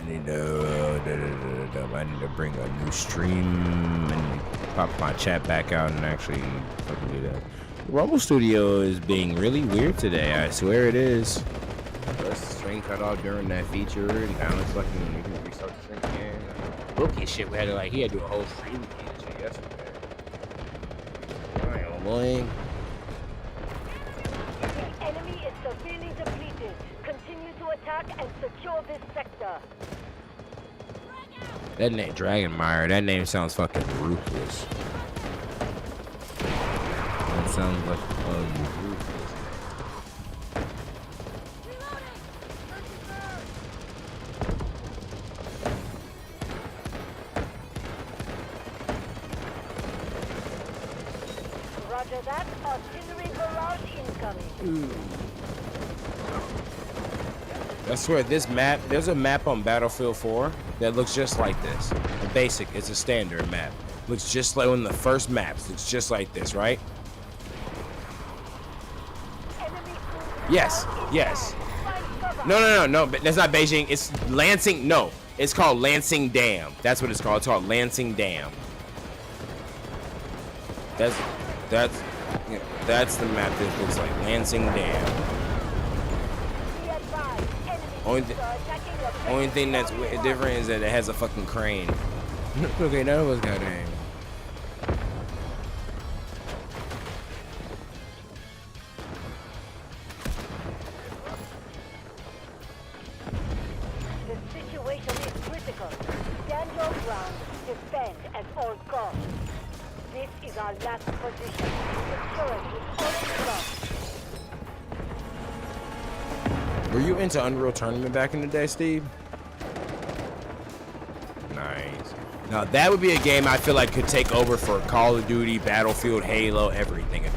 I need to bring a new stream and pop my chat back out and actually fucking do that. Rumble Studio is being really weird today. I swear it is. Let's stream cut off during that feature. And now it's fucking, we can restart the stream again. Bookie shit, we had to he had to do a whole stream shit yesterday. Alright, boy. The enemy is severely depleted. Continue to attack and secure this sector. That name, Dragonmire, that name sounds fucking ruthless. That sounds like ruthless. Roger that. Artillery barrage incoming. I swear, this map, there's a map on Battlefield 4 that looks just like this. The basic, it's a standard map. Looks just like one of the first maps. Looks just like this, right? Yes, yes. No, but that's not Beijing. It's Lansing. No, it's called Lansing Dam. That's what it's called. It's called Lansing Dam. That's the map that looks like Lansing Dam. Only thing that's different is that it has a fucking crane. Okay, that was goddamn. The situation is critical. Stand your ground. Defend at all costs. This is our last position. Secure it with all lost. Were you into Unreal Tournament back in the day, Steve? Nice. Now that would be a game I feel like could take over for Call of Duty, Battlefield, Halo, everything. If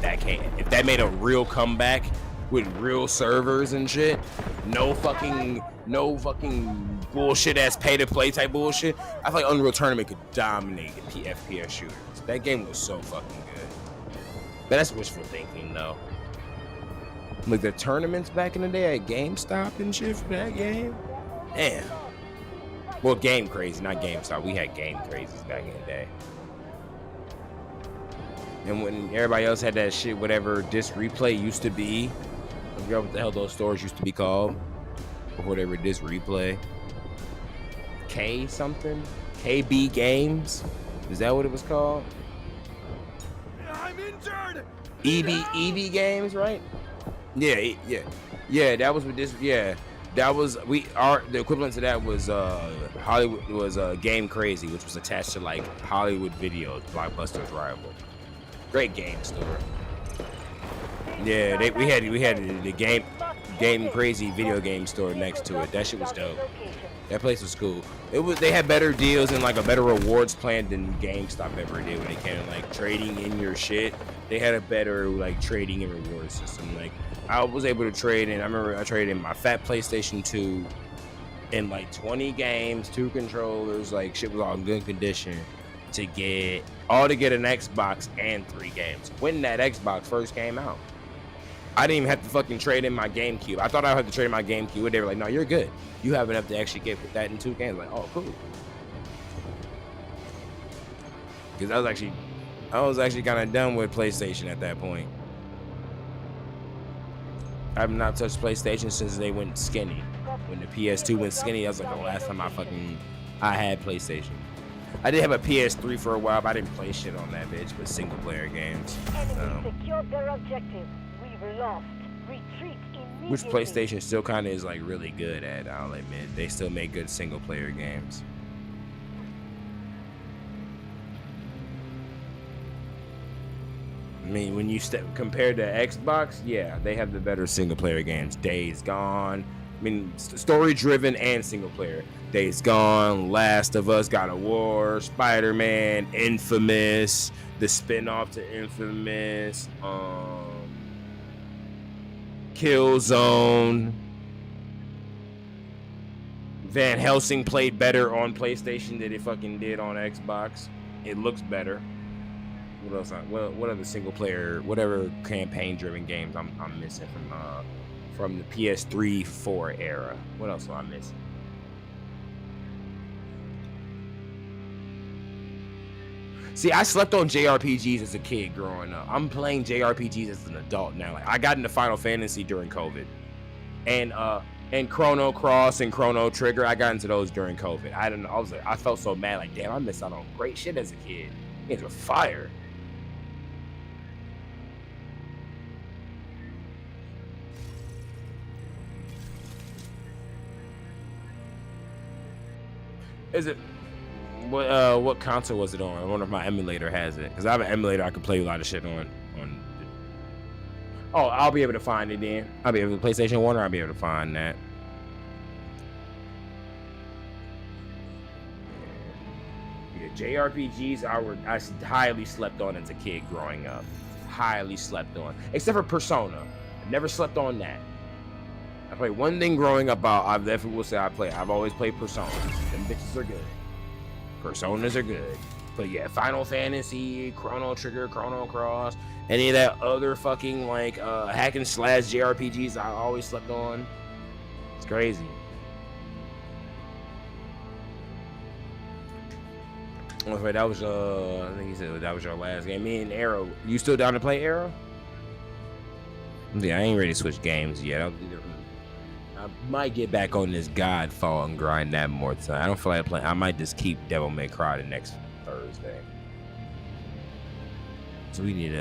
that made a real comeback with real servers and shit, no fucking bullshit ass pay to play type bullshit. I feel like Unreal Tournament could dominate the FPS shooters. That game was so fucking good. But that's wishful thinking though. Like the tournaments back in the day at GameStop and shit for that game. Damn. Well, Game Crazy, not GameStop. We had Game Crazies back in the day. And when everybody else had that shit, whatever Disc Replay used to be. I forgot what the hell those stores used to be called. Or whatever Disc Replay. K something? KB Games? Is that what it was called? I'm injured. EB Games, right? Yeah. That was with this. Yeah, that was the equivalent to that was Hollywood was Game Crazy, which was attached to like Hollywood Videos, Blockbuster's rival. Great game store. Yeah, we had the Game Crazy video game store next to it. That shit was dope. That place was cool. They had better deals and like a better rewards plan than GameStop ever did when it came to like trading in your shit. They had a better like trading and reward system. Like I was able to trade in. I remember I traded in my fat PlayStation 2 in like 20 games, 2 controllers. Like shit was all in good condition to get an Xbox and 3 games. When that Xbox first came out, I didn't even have to fucking trade in my GameCube. I thought I had to trade in my GameCube, but they were like, "No, you're good. You have enough to actually get that in 2 games." Like, oh, cool. Because I was actually kind of done with PlayStation at that point. I have not touched PlayStation since they went skinny. When the PS2 went skinny, that was like the last time I had PlayStation. I did have a PS3 for a while, but I didn't play shit on that bitch, but single player games. Enemy secured their objective. We've lost. Retreat immediately. Which PlayStation still kind of is like really good at, I'll admit. They still make good single player games. I mean, when you compared to Xbox, yeah, they have the better single player games. Days Gone. I mean, story driven and single player. Days Gone, Last of Us, God of War, Spider-Man, Infamous, the spin-off to Infamous, Killzone. Van Helsing played better on PlayStation than it fucking did on Xbox. It looks better. What else? What other single player, whatever campaign driven games I'm missing from the PS3 4 era? What else am I missing? See, I slept on JRPGs as a kid growing up. I'm playing JRPGs as an adult now. Like, I got into Final Fantasy during COVID, and Chrono Cross and Chrono Trigger. I got into those during COVID. I don't know. I was like, I felt so mad. Like, damn, I missed out on great shit as a kid. Games were fire. Is it? What console was it on? I wonder if my emulator has it. Cause I have an emulator I can play a lot of shit on. Oh, I'll be able to find it then. I'll be able to PlayStation 1, or I'll be able to find that. Yeah, JRPGs I highly slept on as a kid growing up. Highly slept on. Except for Persona. I never slept on that. I played one thing growing up. I definitely will say I've always played Personas. Them bitches are good. Personas are good. But yeah, Final Fantasy, Chrono Trigger, Chrono Cross, any of that other fucking like hack and slash JRPGs I always slept on. It's crazy. Oh, wait, that was I think he said that was your last game. Me and Arrow. You still down to play Arrow? Yeah, I ain't ready to switch games yet. I might get back on this Godfall and grind that more time. I don't feel like playing. I might just keep Devil May Cry the next Thursday. So we need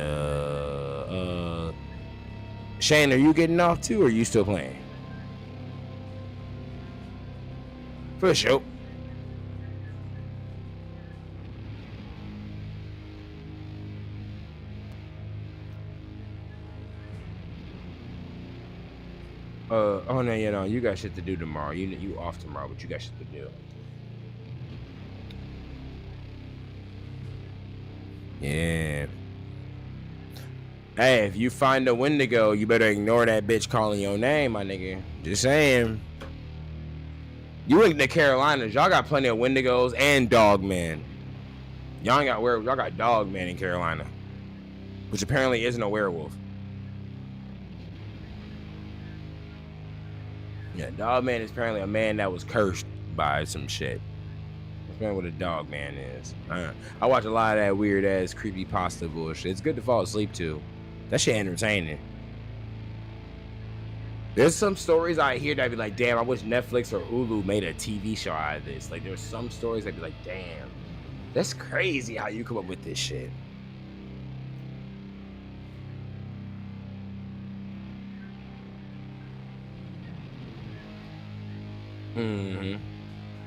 Shane, are you getting off too, or are you still playing? For sure. Oh no, you know, you got shit to do tomorrow. You off tomorrow, but you got shit to do. Yeah. Hey, if you find a Wendigo, you better ignore that bitch calling your name, my nigga. Just saying. You in the Carolinas, y'all got plenty of Wendigos and Dogmen. Y'all ain't got werewolf. Y'all got Dogman in Carolina, which apparently isn't a werewolf. Yeah, Dogman is apparently a man that was cursed by some shit. That's what a Dogman is. I watch a lot of that weird ass creepy pasta bullshit. It's good to fall asleep to. That shit entertaining. There's some stories I hear that be like, damn, I wish Netflix or Hulu made a TV show out of this. Like, there's some stories that be like, damn, that's crazy how you come up with this shit.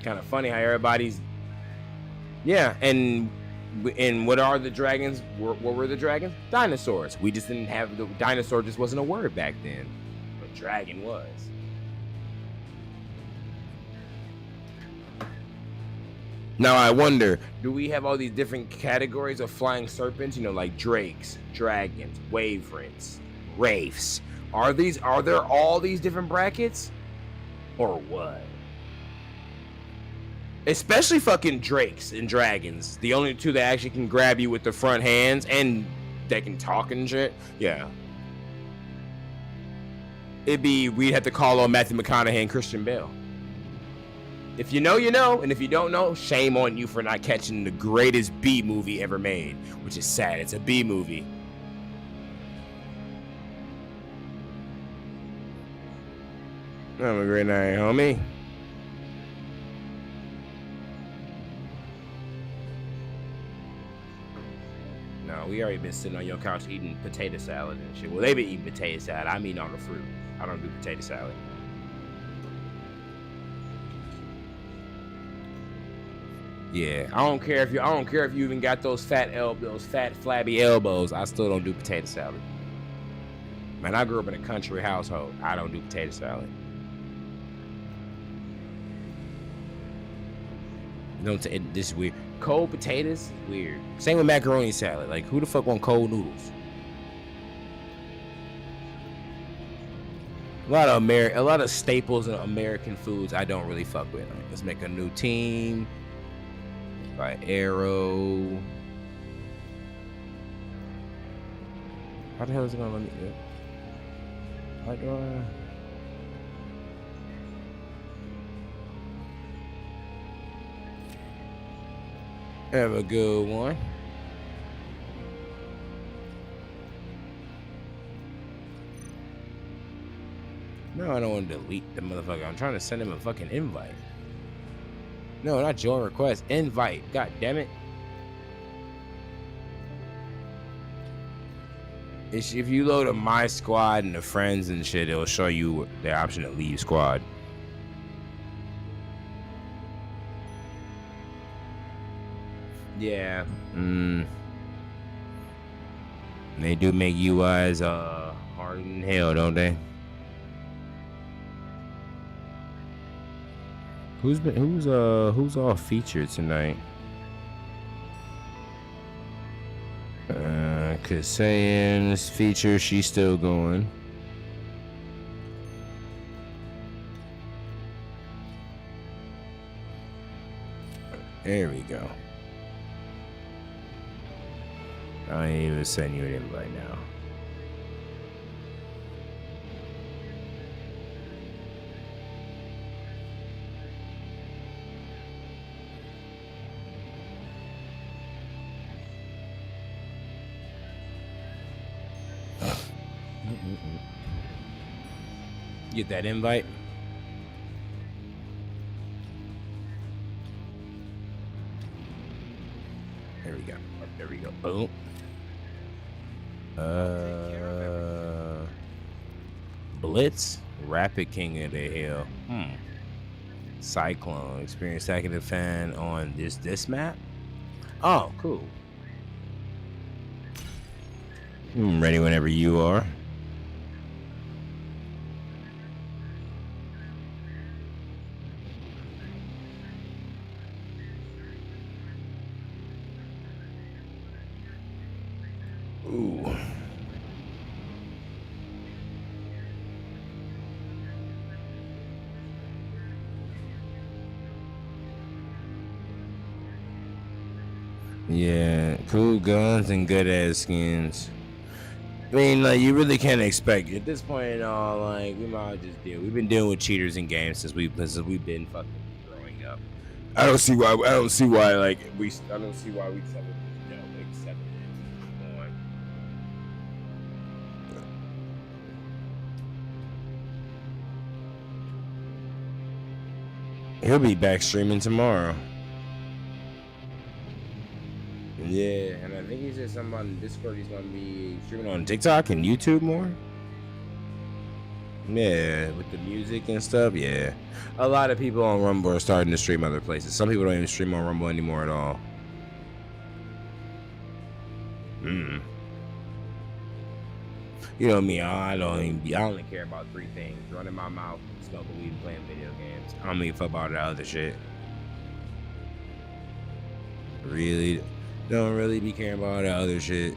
Kind of funny how everybody's, yeah, and what are the dragons? What were the dragons? Dinosaurs. We just didn't have the dinosaur. Just wasn't a word back then. But dragon was. Now I wonder, do we have all these different categories of flying serpents? You know, like drakes, dragons, wyverns, wraiths. Are there all these different brackets, or what? Especially fucking drakes and dragons. The only two that actually can grab you with the front hands and they can talk and shit. Yeah. We'd have to call on Matthew McConaughey and Christian Bale. If you know, you know. And if you don't know, shame on you for not catching the greatest B movie ever made. Which is sad. It's a B movie. Have a great night, homie. No, we already been sitting on your couch eating potato salad and shit. Well, they been eating potato salad. I mean on the fruit. I don't do potato salad. Yeah, I don't care if you even got those fat flabby elbows. I still don't do potato salad. Man, I grew up in a country household. I don't do potato salad. This is weird. Cold potatoes, weird. Same with macaroni salad. Like, who the fuck want cold noodles? A lot of staples in American foods I don't really fuck with. Like, let's make a new team. By Arrow. How the hell is it gonna let me do it? How do I? Have a good one. No, I don't want to delete the motherfucker. I'm trying to send him a fucking invite. No, not join request. Invite. God damn it. If you load a my squad and the friends and shit, it'll show you the option to leave squad. Yeah. They do make UIs hard in hell, don't they? Who's all featured tonight? Kasayan's feature, she's still going. There we go. I ain't even send you an invite now. Get that invite. There we go. There we go. Boom. Blitz, Rapid King of the Hill. Cyclone, experience stacking the fan on this map. Oh, cool. Ready whenever you are. Ooh. Yeah, cool guns and good ass skins. I mean, like, you really can't expect at this point. Like, we might just deal. We've been dealing with cheaters in games since we've been fucking growing up. I don't see why. I don't see why we accept it. He'll be back streaming tomorrow. Yeah, and I think he said something on Discord. He's gonna be streaming on TikTok and YouTube more. Yeah, with the music and stuff. Yeah, a lot of people on Rumble are starting to stream other places. Some people don't even stream on Rumble anymore at all. You know me, I only care about three things: running my mouth, smoking weed, and playing video games. I don't give a fuck about that other shit. Really, don't really be caring about that other shit.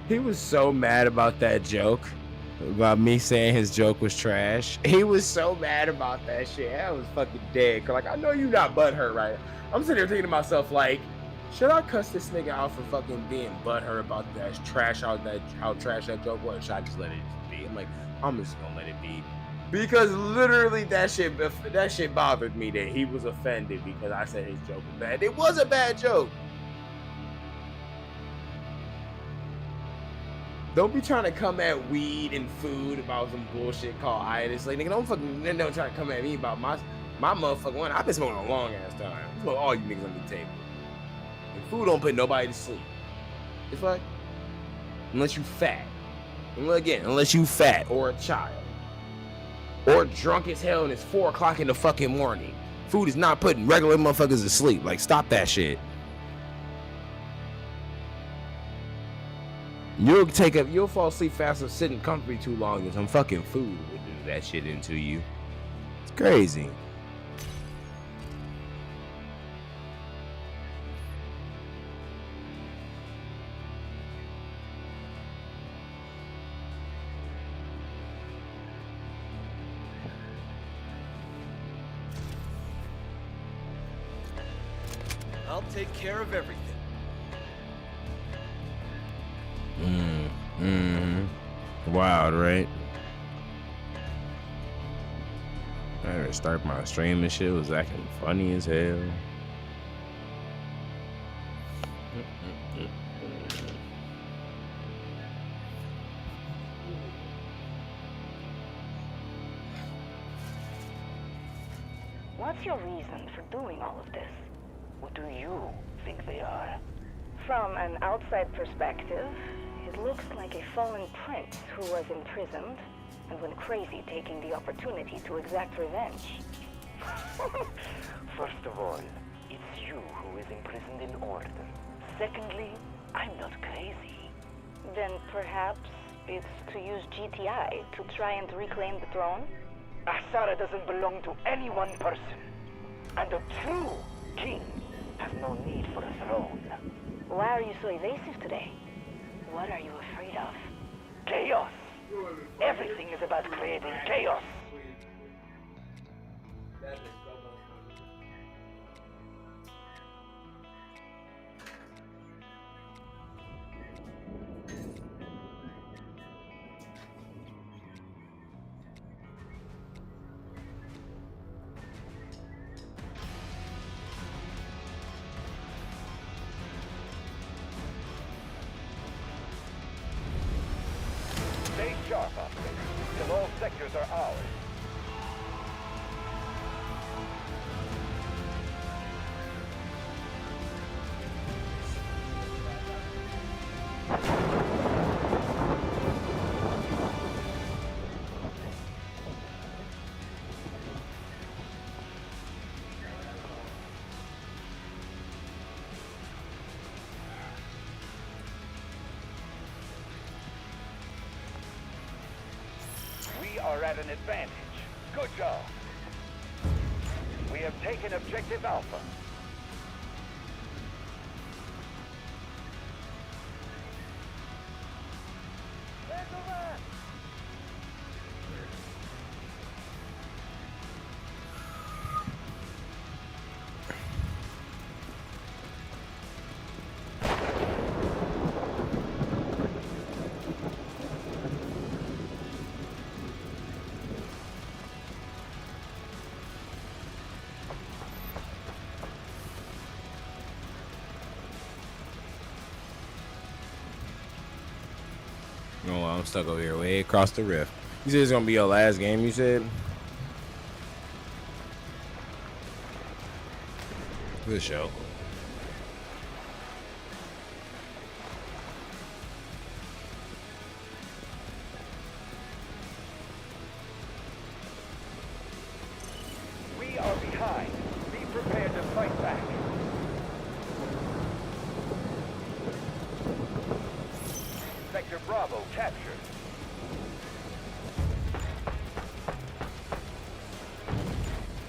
He was so mad about that joke, about me saying his joke was trash. He was so mad about that shit. I was fucking dead. Cause like, I know you not butthurt, right? I'm sitting here thinking to myself, like, should I cuss this nigga out for fucking being butthurt about that trash, how trash that joke was? Or should I just let it be? I'm like, I'm just gonna let it be. Because literally that shit bothered me that he was offended because I said his joke was bad. It was a bad joke. Don't be trying to come at weed and food about some bullshit called itis. Like, nigga, don't try to come at me about my motherfucking one. I've been smoking a long ass time. I smoke all you niggas on the table. And food don't put nobody to sleep. It's like, unless you fat. And again, unless you fat or a child. Or drunk as hell and it's 4 o'clock in the fucking morning. Food is not putting regular motherfuckers to sleep. Like, stop that shit. You'll fall asleep faster sitting comfy too long than some fucking food will do that shit into you. It's crazy. I'll take care of everything. Wild, right? I had to start my stream and shit. Was acting funny as hell. What's your reason for doing all of this? What do you think they are? From an outside perspective, it looks like a fallen prince who was imprisoned and went crazy taking the opportunity to exact revenge. First of all, it's you who is imprisoned in order. Secondly, I'm not crazy. Then perhaps it's to use GTI to try and reclaim the throne? Asara doesn't belong to any one person. And a true king has no need for a throne. Why are you so evasive today? What are you afraid of? Chaos! Everything is about creating chaos! Stay sharp, operators, till all sectors are ours. We are at an advantage. Good job. We have taken objective Alpha. No, I'm stuck over here, way across the rift. You said it's gonna be your last game, you said? Good show. We are behind. Be prepared to fight back. Sector Bravo captured.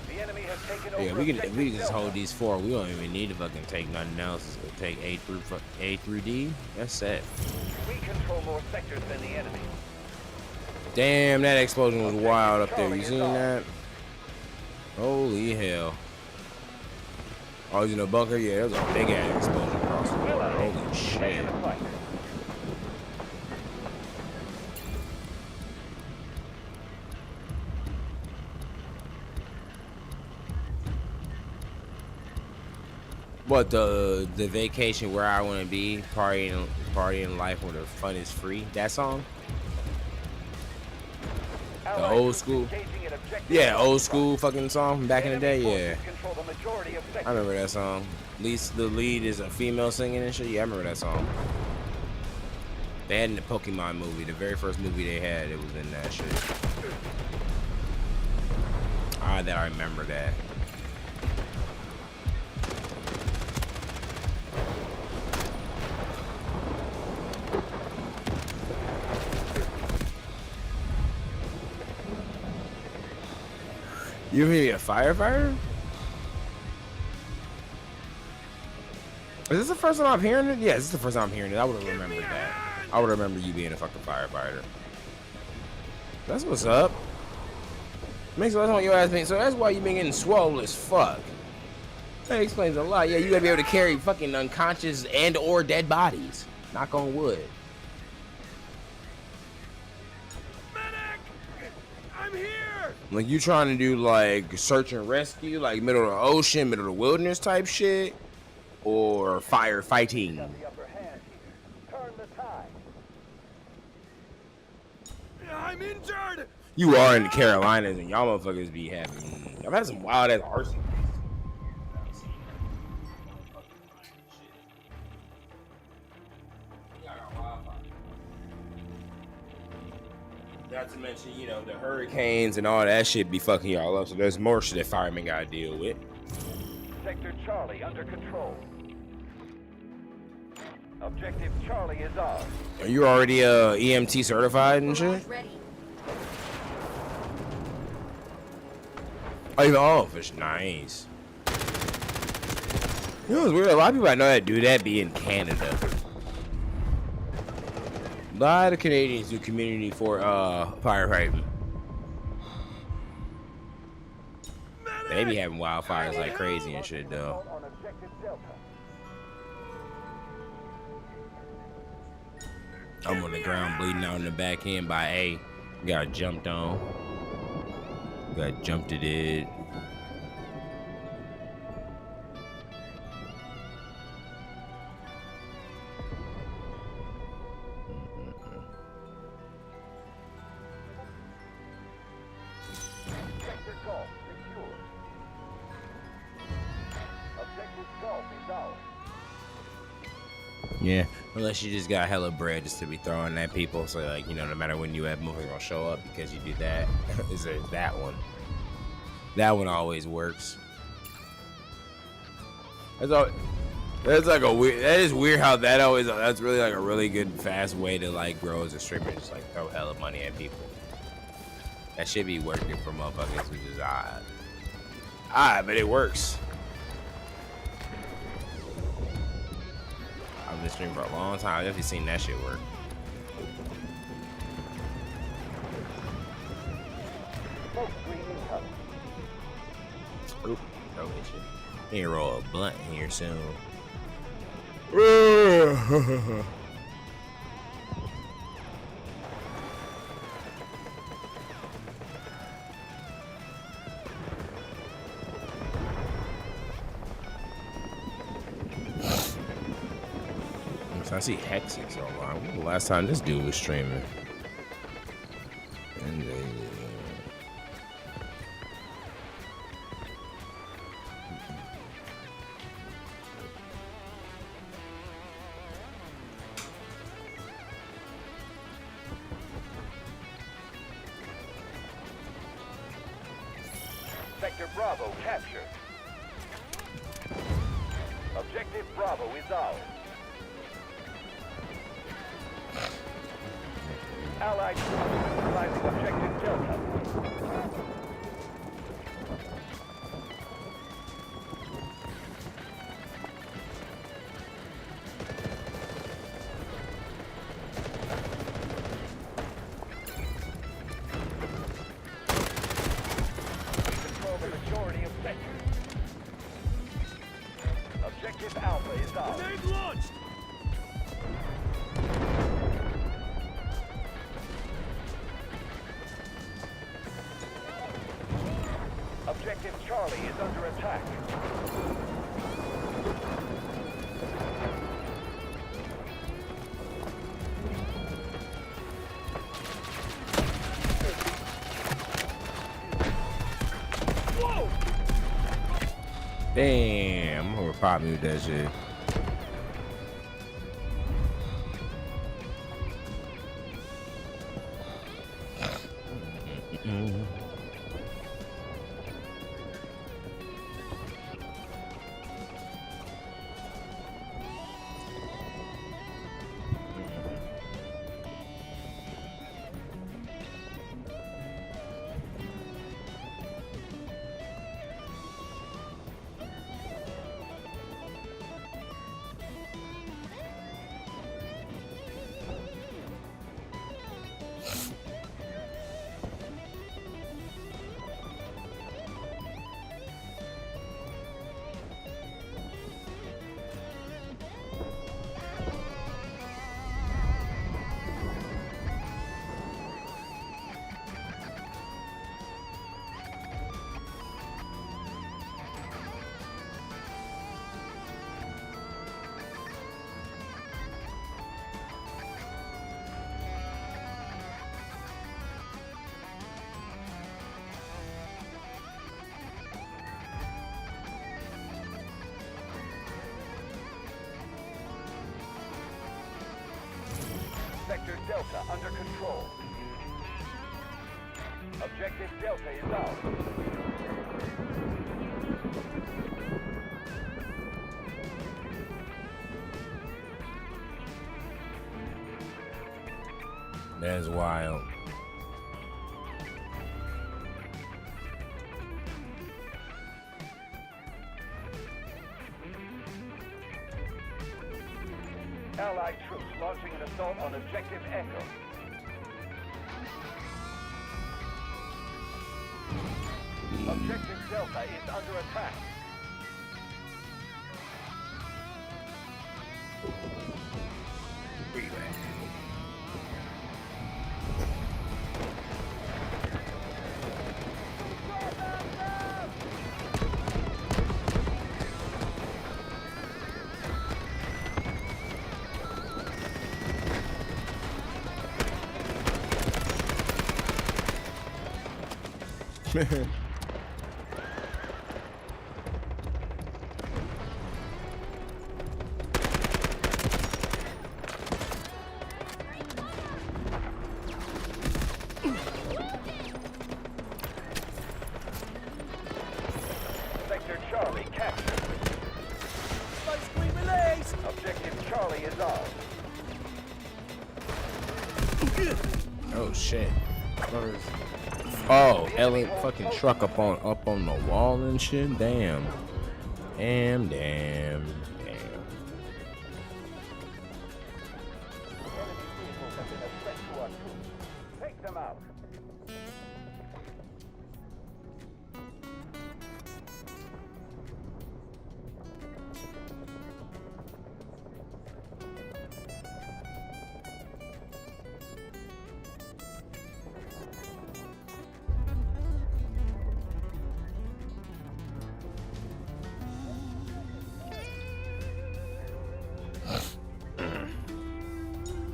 The enemy has taken over. Yeah, we can objective just Delta. hold these four. We don't even need to fucking take nothing else. It's gonna take A through D. That's set. We control more sectors than the enemy. Damn, that explosion was wild up there. You seen that? Holy hell. Oh, he's in a bunker? Yeah, there was a big ass explosion across the board. Holy Stay shit. in the fight. What, the vacation where I want to be, partying life where the fun is free? That song? The old school? Yeah, old school fucking song from back in the day. Yeah, I remember that song. At least the lead is a female singing and shit. Yeah, I remember that song. They had in the Pokemon movie, the very first movie they had, it was in that shit. That I remember that. You be a firefighter? Is this the first time I'm hearing it? Yeah, this is the first time I'm hearing it. I would have remembered that. I would remember you being a fucking firefighter. That's what's up. Makes a lot of your ass pain. So that's why you been getting swole as fuck. That explains a lot. Yeah, you gotta be able to carry fucking unconscious and or dead bodies. Knock on wood. Medic! I'm here! Like you trying to do like search and rescue, like middle of the ocean, middle of the wilderness type shit, or firefighting. Got the upper hand here. Turn the tide. I'm injured! You are in the Carolinas and y'all motherfuckers be having. I've had some wild ass arson. Not to mention, you know, the hurricanes and all that shit be fucking y'all up. So there's more shit that firemen gotta deal with. Sector Charlie under control. Objective Charlie is ours. Are you already EMT certified and shit? Oh, fish nice. You know, it's weird. A lot of people I know that do that be in Canada. A lot of Canadians do community for firefighting. They be having wildfires like crazy and shit though. On objective Delta. I'm on the ground bleeding out in the back end by A. Got jumped on. Got jumped at it. Sector Golf secure. Objective Golf is ours. Yeah, unless you just got hella bread just to be throwing at people. So like, you know, no matter when you have motherfuckers gonna show up because you do that. Is it that one? That one always works. That's like a weird. That is weird how that always. That's really like a really good fast way to like grow as a streamer. Just like throw hella money at people. That should be working for motherfuckers, which is odd. But it works. I've been streaming for a long time. I've definitely seen that shit work. Smoke screen incoming. Oop, no issue. Need to roll a blunt here soon. I see Hexes online. When was the last time this dude was streaming? And Sector Bravo captured. Objective Bravo is ours. Allied troops neutralizing objective Delta. We control the majority of sectors. Objective Alpha is ours. Grenade launched! Objective Charlie is under attack. Whoa! damn, I'm gonna pop me with that shit. Sector Delta under control. Objective Delta is ours. That's wild. Allied troops launching an assault on Objective Echo. Objective Delta is under attack. Sector Charlie captured. Smoke screen release! Objective Charlie is ours. Oh shit. Oh, Ellie fucking truck up on the wall and shit. Damn. Damn. Enemy vehicles have been a threat to our troops. Take them out.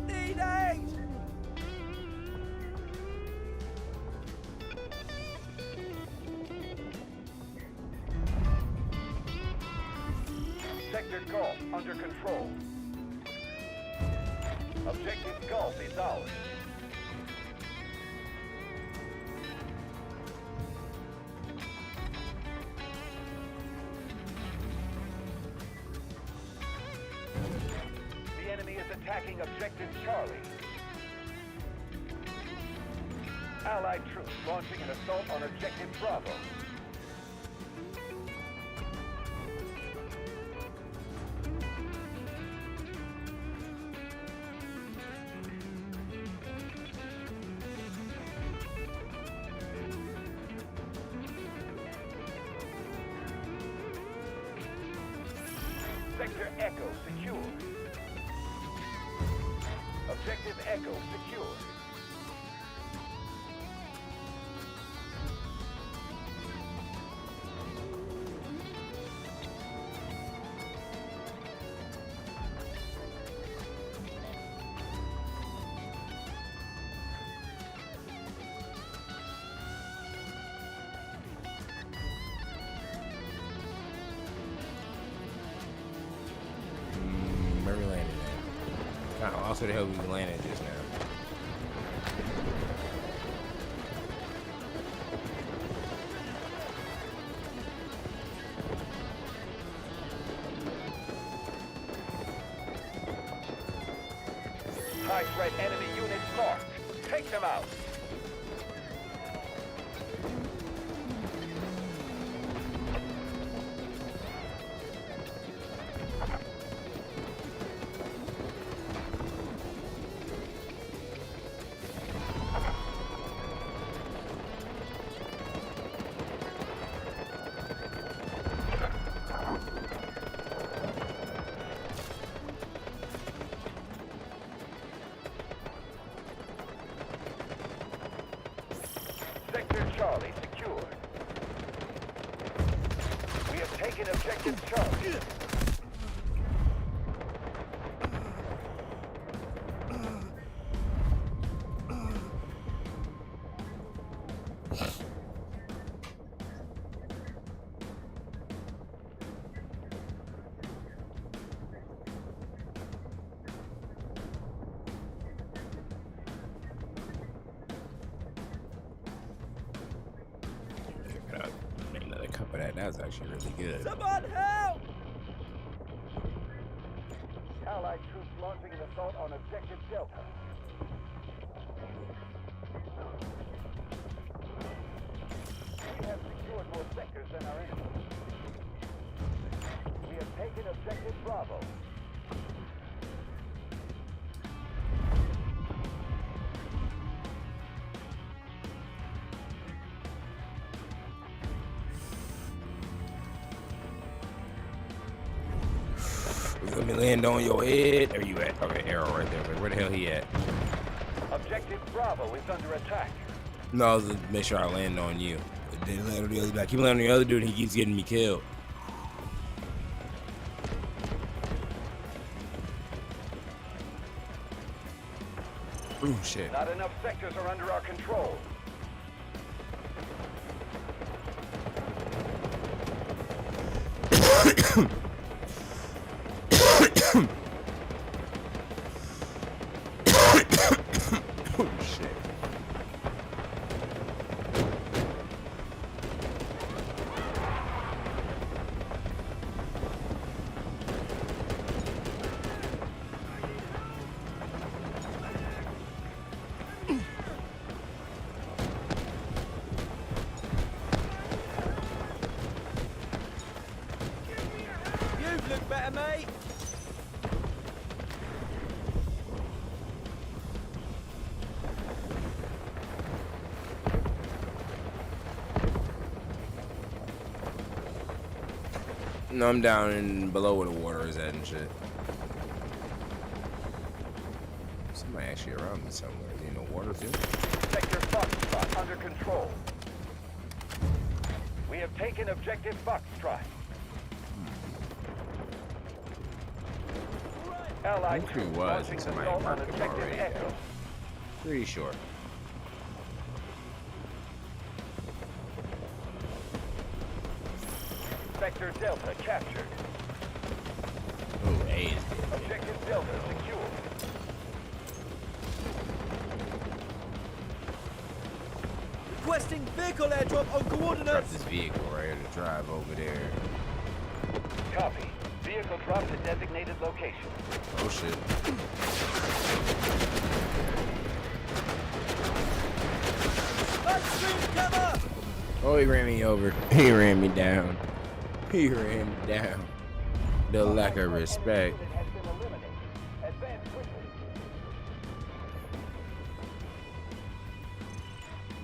Need aid! Sector Golf under control. Objective Golf is ours. The enemy is attacking Objective Charlie. Allied troops launching an assault on Objective Bravo. Sector Echo secure. Objective Echo secure. Where we landed at? Oh, also the hell we landed just now. High threat enemy units marked. Take them out. Sector Charlie secured. We have taken Objective Charlie. that. That was actually really good. Someone help! Allied troops launching an assault on objective Delta. We have secured more sectors than our enemy. We have taken objective Bravo. Let me land on your head. There you at? Okay, arrow right there. Where the hell he at? Objective Bravo is under attack. No, I was to make sure I land on you. Then land on the other guy. Keep landing on the other dude, and he keeps getting me killed. Ooh, shit. Not enough sectors are under our control. Oh, shit. You look better, mate. No, I'm down in below where the water is at and shit. Somebody actually around me somewhere. Is he in the water too? Sector Foxtrot under control. We have taken objective Foxtrot. Allied Who troops was launching and an somebody assault on marked him objective already, Echo. though. Pretty sure. Sector Delta captured. Oh, A is dead. Objective Delta secure. Requesting vehicle airdrop on Drop coordinates. this vehicle right here to drive over there. Copy. Vehicle dropped at designated location. Oh shit. Upstream cover. Oh, he ran me over. He ran me down. He ran me down. The lack of respect. Unit has been eliminated. Advance quickly.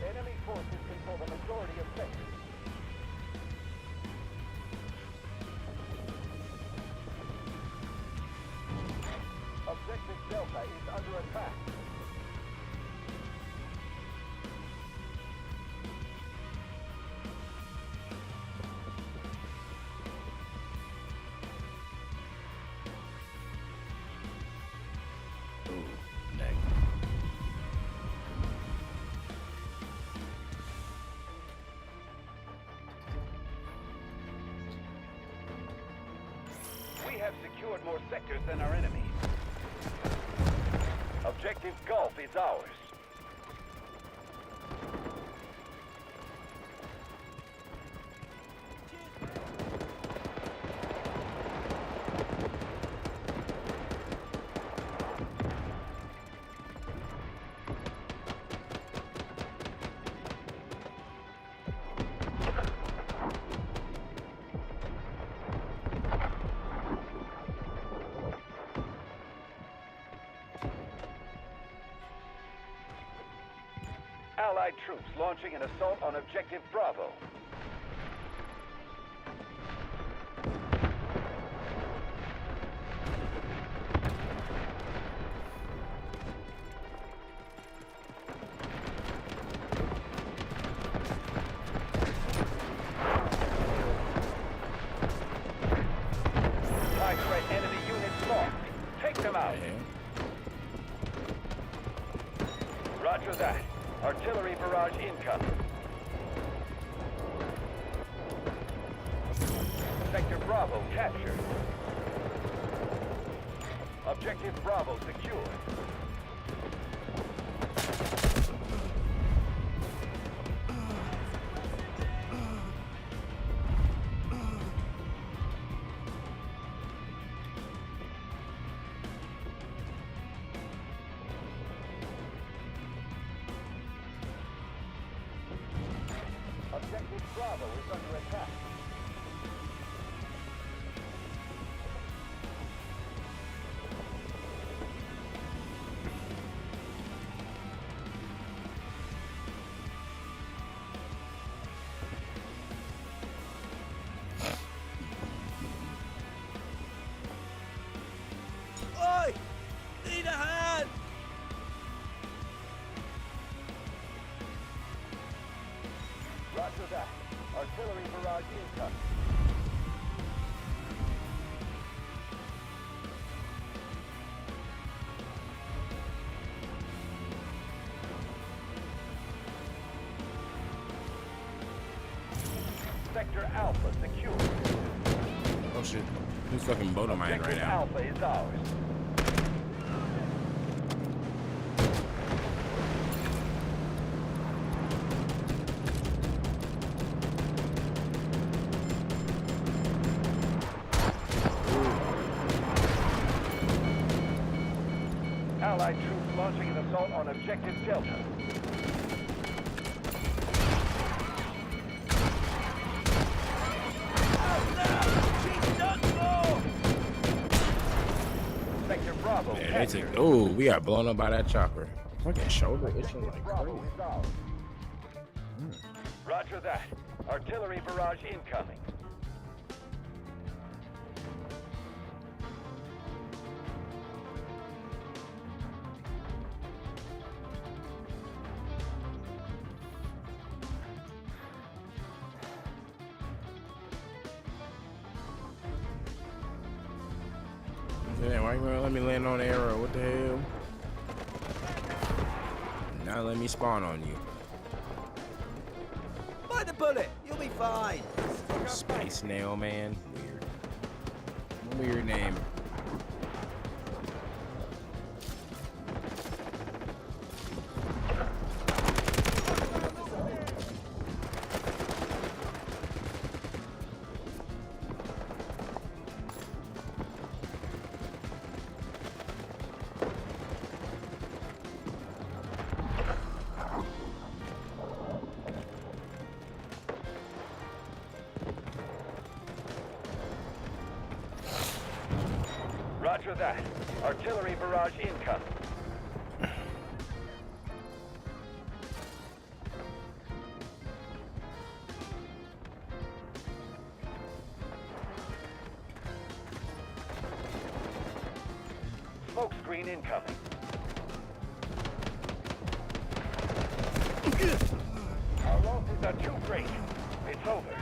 Enemy forces control the majority of sectors. Objective Delta is under attack. Ooh, neck. We have secured more sectors than our enemy. Objective Gulf is ours. Allied troops launching an assault on Objective Bravo. High threat enemy units lost. Take them out. Roger that. Artillery barrage incoming. Sector Bravo captured. Objective Bravo secured. Objective Bravo is under attack. Oi! Need a hand! Roger that. Artillery barrage incoming. Sector Alpha secure. Oh shit. Who's fucking boat am I in right Objective now? Alpha is ours. Allied troops launching an assault on Objective Delta. Sector Bravo. Man, they captured. take. Oh, we got blown up by that chopper. Fucking shoulder itching like Bravo crazy. is ours. Roger that. Artillery barrage incoming. Man, why you gonna let me land on the arrow? What the hell? Now let me spawn on you. Bite the bullet! You'll be fine! Space Nail Man. Weird. Weird name. Roger that. Artillery barrage incoming. Smoke screen incoming. Our losses are too great. It's over.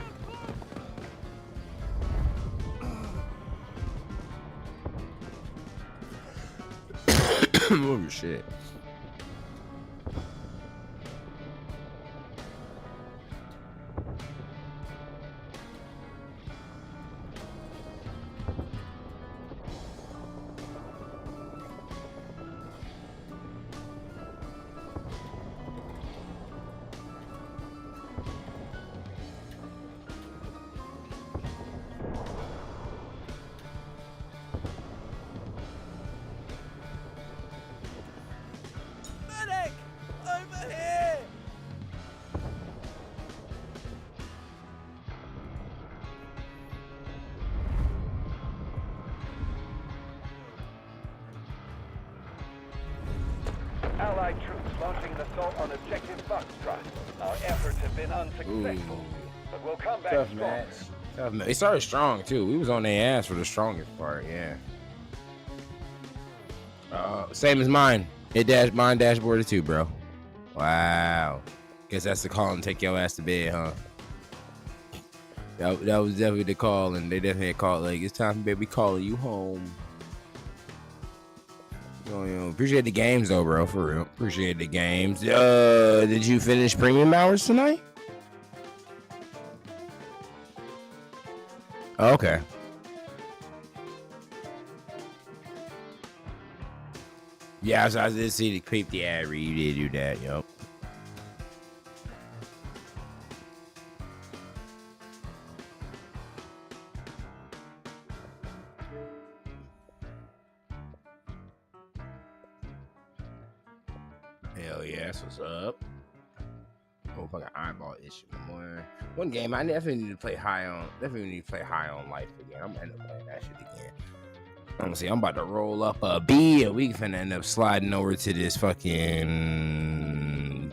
Move your shit. Medic! Over here! Allied troops launching an assault on Objective Foxtrot. Our efforts have been unsuccessful, Ooh. but we'll come back Tough stronger. match. Tough match. They started strong too. We was on their ass for the strongest part. Yeah. Same as mine. Mine dashboarded too, bro. Wow. Guess that's the call and take your ass to bed, huh? That was definitely the call, and they definitely had called like it's time, baby, calling you home. Appreciate the games though, bro. For real, appreciate the games. Did you finish premium hours tonight? Okay. Yeah, I did see the creep the ad read. You did do that, yup. Hell yeah, that's what's up. Oh, fucking iron eyeball issue no more. One game I definitely need to play high on. Definitely need to play high on life again. I'm gonna end up playing that shit again. I'm gonna see. I'm about to roll up a B, and we finna end up sliding over to this fucking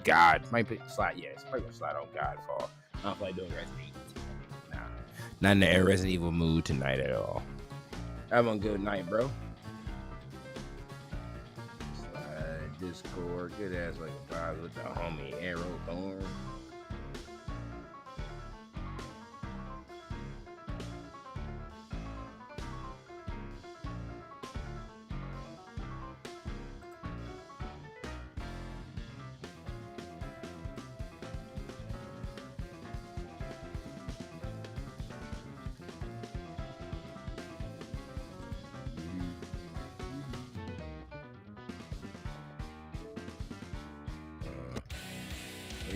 God. Might be slide. Yeah, it's probably gonna slide on Godfall. I don't feel like doing Resident Evil. Nah, not in the Resident Evil mood tonight at all. Have a good night, bro. Discord, good ass like a vibe with the homie Arrow Thorn.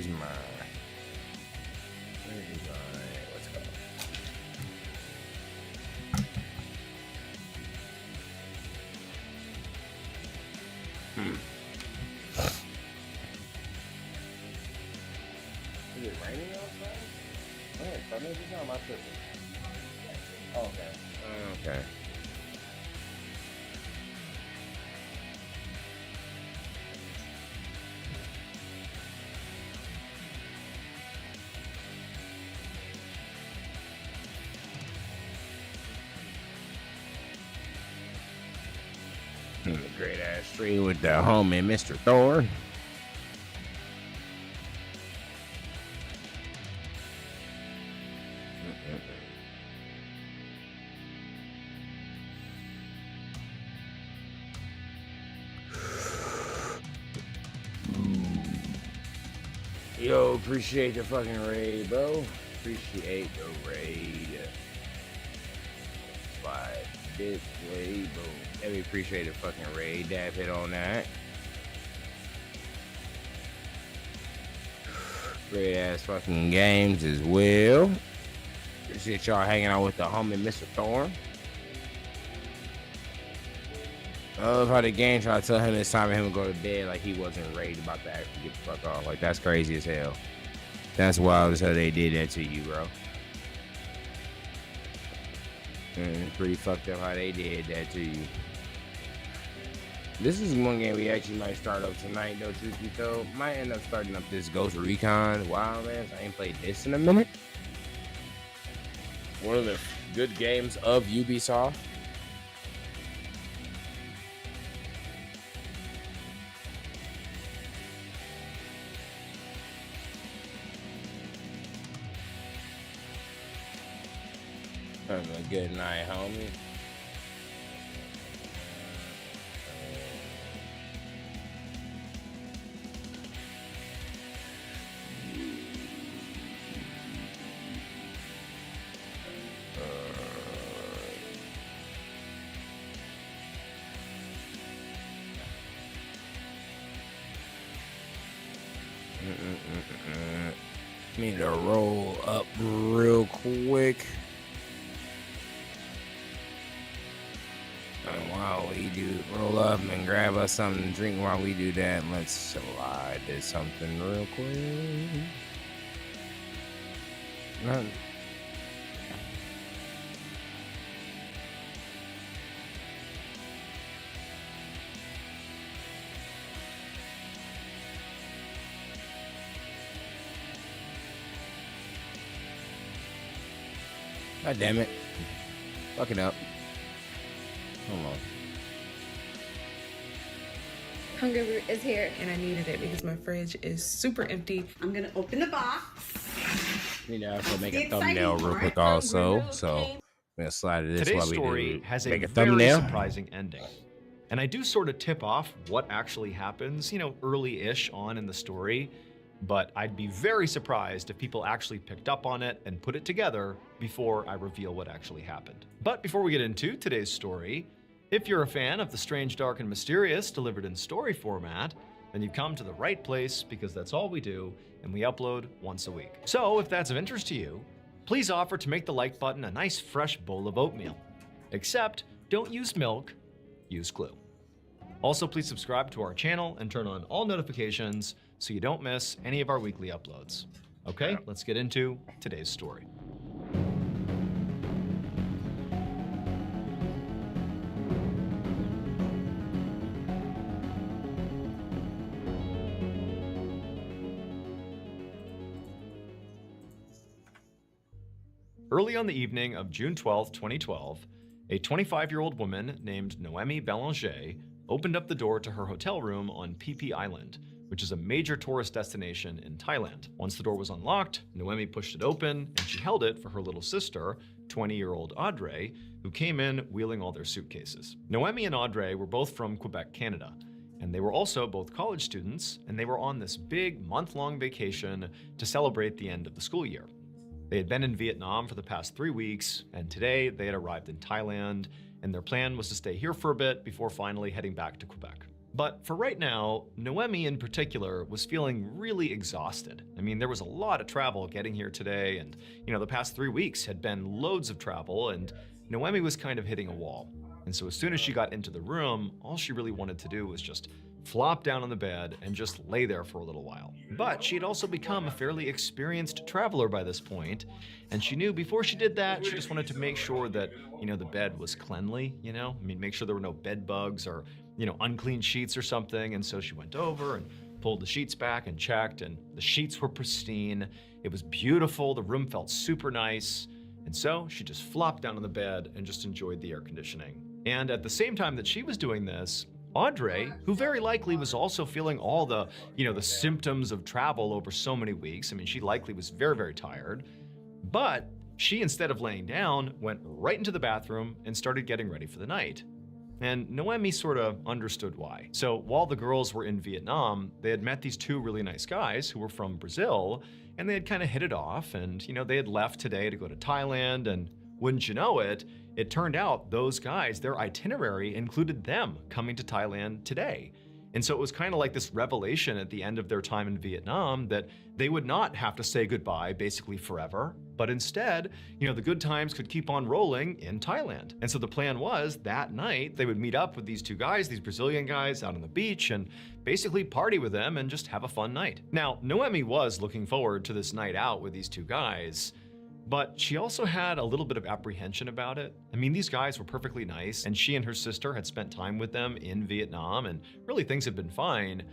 Let's go. Is it raining outside? Man, I mean, it's not my tripping. Oh, okay. Okay. Great ass stream with the homie Mr. Thor. Yo, appreciate the fucking raid, bro. Appreciate the raid. Slide this way, bro. Every appreciate the fucking raid. Dab hit on that. Great ass fucking games as well. Appreciate y'all hanging out with the homie Mr. Thorn. I love how the game tried to tell him it's time for him to go to bed like he wasn't ready about to actually get the fuck off. Like, that's crazy as hell. That's wild as hell they did that to you, bro. It's pretty fucked up how they did that to you. This is one game we actually might start up tonight, though, truth be told. Might end up starting up this Ghost Recon Wildlands. I ain't played this in a minute. One of the good games of Ubisoft. Have a good night, homie. Need to roll up real quick. And while we do roll up and grab us something to drink while we do that, let's slide this something real quick. Nothing. God damn it. Fuck it up. Hold on. Hunger Root is here, and I needed it because my fridge is super empty. I'm gonna open the box. You know, I have to make a thumbnail real quick also. So I'm gonna slide this Today's while we story do has make a a very thumbnail. surprising ending. And I do sort of tip off what actually happens, you know, early-ish on in the story, but I'd be very surprised if people actually picked up on it and put it together before I reveal what actually happened. But before we get into today's story, if you're a fan of the strange, dark, and mysterious delivered in story format, then you've come to the right place because that's all we do, and we upload once a week. So if that's of interest to you, please offer to make the like button a nice fresh bowl of oatmeal. Except, don't use milk, use glue. Also, please subscribe to our channel and turn on all notifications so you don't miss any of our weekly uploads. Okay, let's get into today's story. Early on the evening of June 12, 2012, a 25-year-old woman named Noemi Belanger opened up the door to her hotel room on Phi Phi Island, which is a major tourist destination in Thailand. Once the door was unlocked, Noemi pushed it open and she held it for her little sister, 20-year-old Audrey, who came in wheeling all their suitcases. Noemi and Audrey were both from Quebec, Canada, and they were also both college students, and they were on this big month-long vacation to celebrate the end of the school year. They had been in Vietnam for the past 3 weeks, and today they had arrived in Thailand, and their plan was to stay here for a bit before finally heading back to Quebec. But for right now, Noemi in particular was feeling really exhausted. I mean, there was a lot of travel getting here today, and the past 3 weeks had been loads of travel, and Noemi was kind of hitting a wall. And so as soon as she got into the room, all she really wanted to do was just flop down on the bed and just lay there for a little while. But she had also become a fairly experienced traveler by this point, and she knew before she did that, she just wanted to make sure that, the bed was cleanly, make sure there were no bed bugs or, unclean sheets or something. And so she went over and pulled the sheets back and checked, and the sheets were pristine. It was beautiful. The room felt super nice. And so she just flopped down on the bed and just enjoyed the air conditioning. And at the same time that she was doing this, Audrey, who very likely was also feeling all the, the symptoms of travel over so many weeks. I mean, she likely was very, very tired. But she, instead of laying down, went right into the bathroom and started getting ready for the night. And Noemi sort of understood why. So while the girls were in Vietnam, they had met these two really nice guys who were from Brazil, and they had kind of hit it off, and they had left today to go to Thailand, and wouldn't you know it, it turned out those guys, their itinerary included them coming to Thailand today. And so it was kind of like this revelation at the end of their time in Vietnam that they would not have to say goodbye basically forever, but instead, the good times could keep on rolling in Thailand. And so the plan was that night they would meet up with these two guys, these Brazilian guys, out on the beach and basically party with them and just have a fun night. Now, Noemi was looking forward to this night out with these two guys, but she also had a little bit of apprehension about it. I mean, these guys were perfectly nice, and she and her sister had spent time with them in Vietnam, and really things had been fine.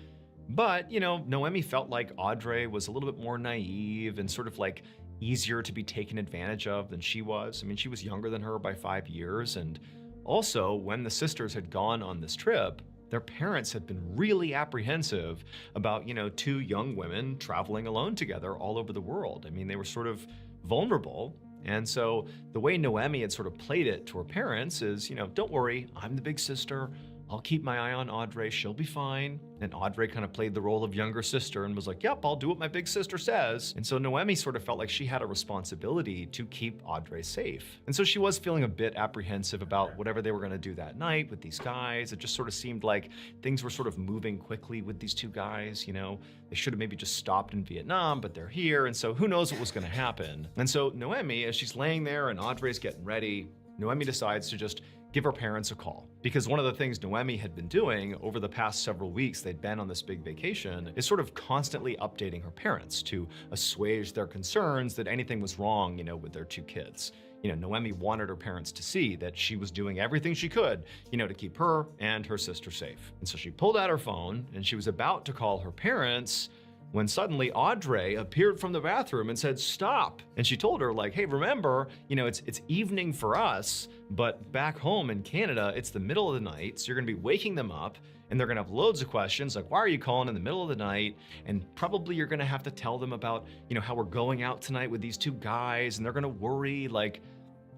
But, Noemi felt like Audrey was a little bit more naive and sort of like easier to be taken advantage of than she was. I mean, she was younger than her by 5 years, and also when the sisters had gone on this trip, their parents had been really apprehensive about, two young women traveling alone together all over the world. I mean, they were sort of vulnerable. And so the way Noemi had sort of played it to her parents is, don't worry, I'm the big sister. I'll keep my eye on Audrey. She'll be fine. And Audrey kind of played the role of younger sister and was like, yep, I'll do what my big sister says. And so Noemi sort of felt like she had a responsibility to keep Audrey safe. And so she was feeling a bit apprehensive about whatever they were going to do that night with these guys. It just sort of seemed like things were sort of moving quickly with these two guys. They should have maybe just stopped in Vietnam, but they're here. And so who knows what was going to happen. And so Noemi, as she's laying there and Audrey's getting ready, Noemi decides to just give her parents a call. Because one of the things Noemi had been doing over the past several weeks they'd been on this big vacation is sort of constantly updating her parents to assuage their concerns that anything was wrong, with their two kids. Noemi wanted her parents to see that she was doing everything she could, to keep her and her sister safe. And so she pulled out her phone and she was about to call her parents when suddenly Audrey appeared from the bathroom and said, stop. And she told her like, hey, remember, it's evening for us, but back home in Canada, it's the middle of the night. So you're gonna be waking them up and they're gonna have loads of questions like, why are you calling in the middle of the night? And probably you're gonna have to tell them about, how we're going out tonight with these two guys and they're gonna worry. Like,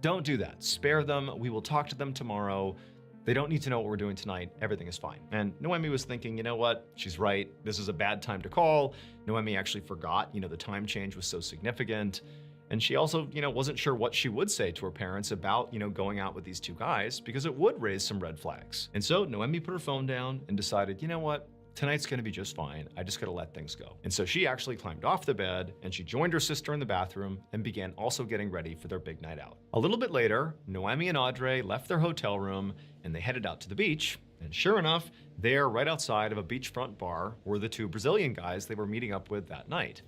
don't do that. Spare them. We will talk to them tomorrow. They don't need to know what we're doing tonight. Everything is fine. And Noemi was thinking, you know what? She's right. This is a bad time to call. Noemi actually forgot, the time change was so significant. And she also, wasn't sure what she would say to her parents about, going out with these two guys because it would raise some red flags. And so Noemi put her phone down and decided, you know what? Tonight's gonna be just fine. I just gotta let things go. And so she actually climbed off the bed and she joined her sister in the bathroom and began also getting ready for their big night out. A little bit later, Noemi and Audrey left their hotel room and they headed out to the beach. And sure enough, there right outside of a beachfront bar were the two Brazilian guys they were meeting up with that night.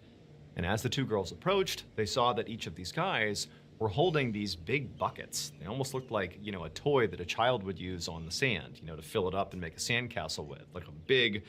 And as the two girls approached, they saw that each of these guys were holding these big buckets. They almost looked like, a toy that a child would use on the sand, to fill it up and make a sandcastle with, like a big,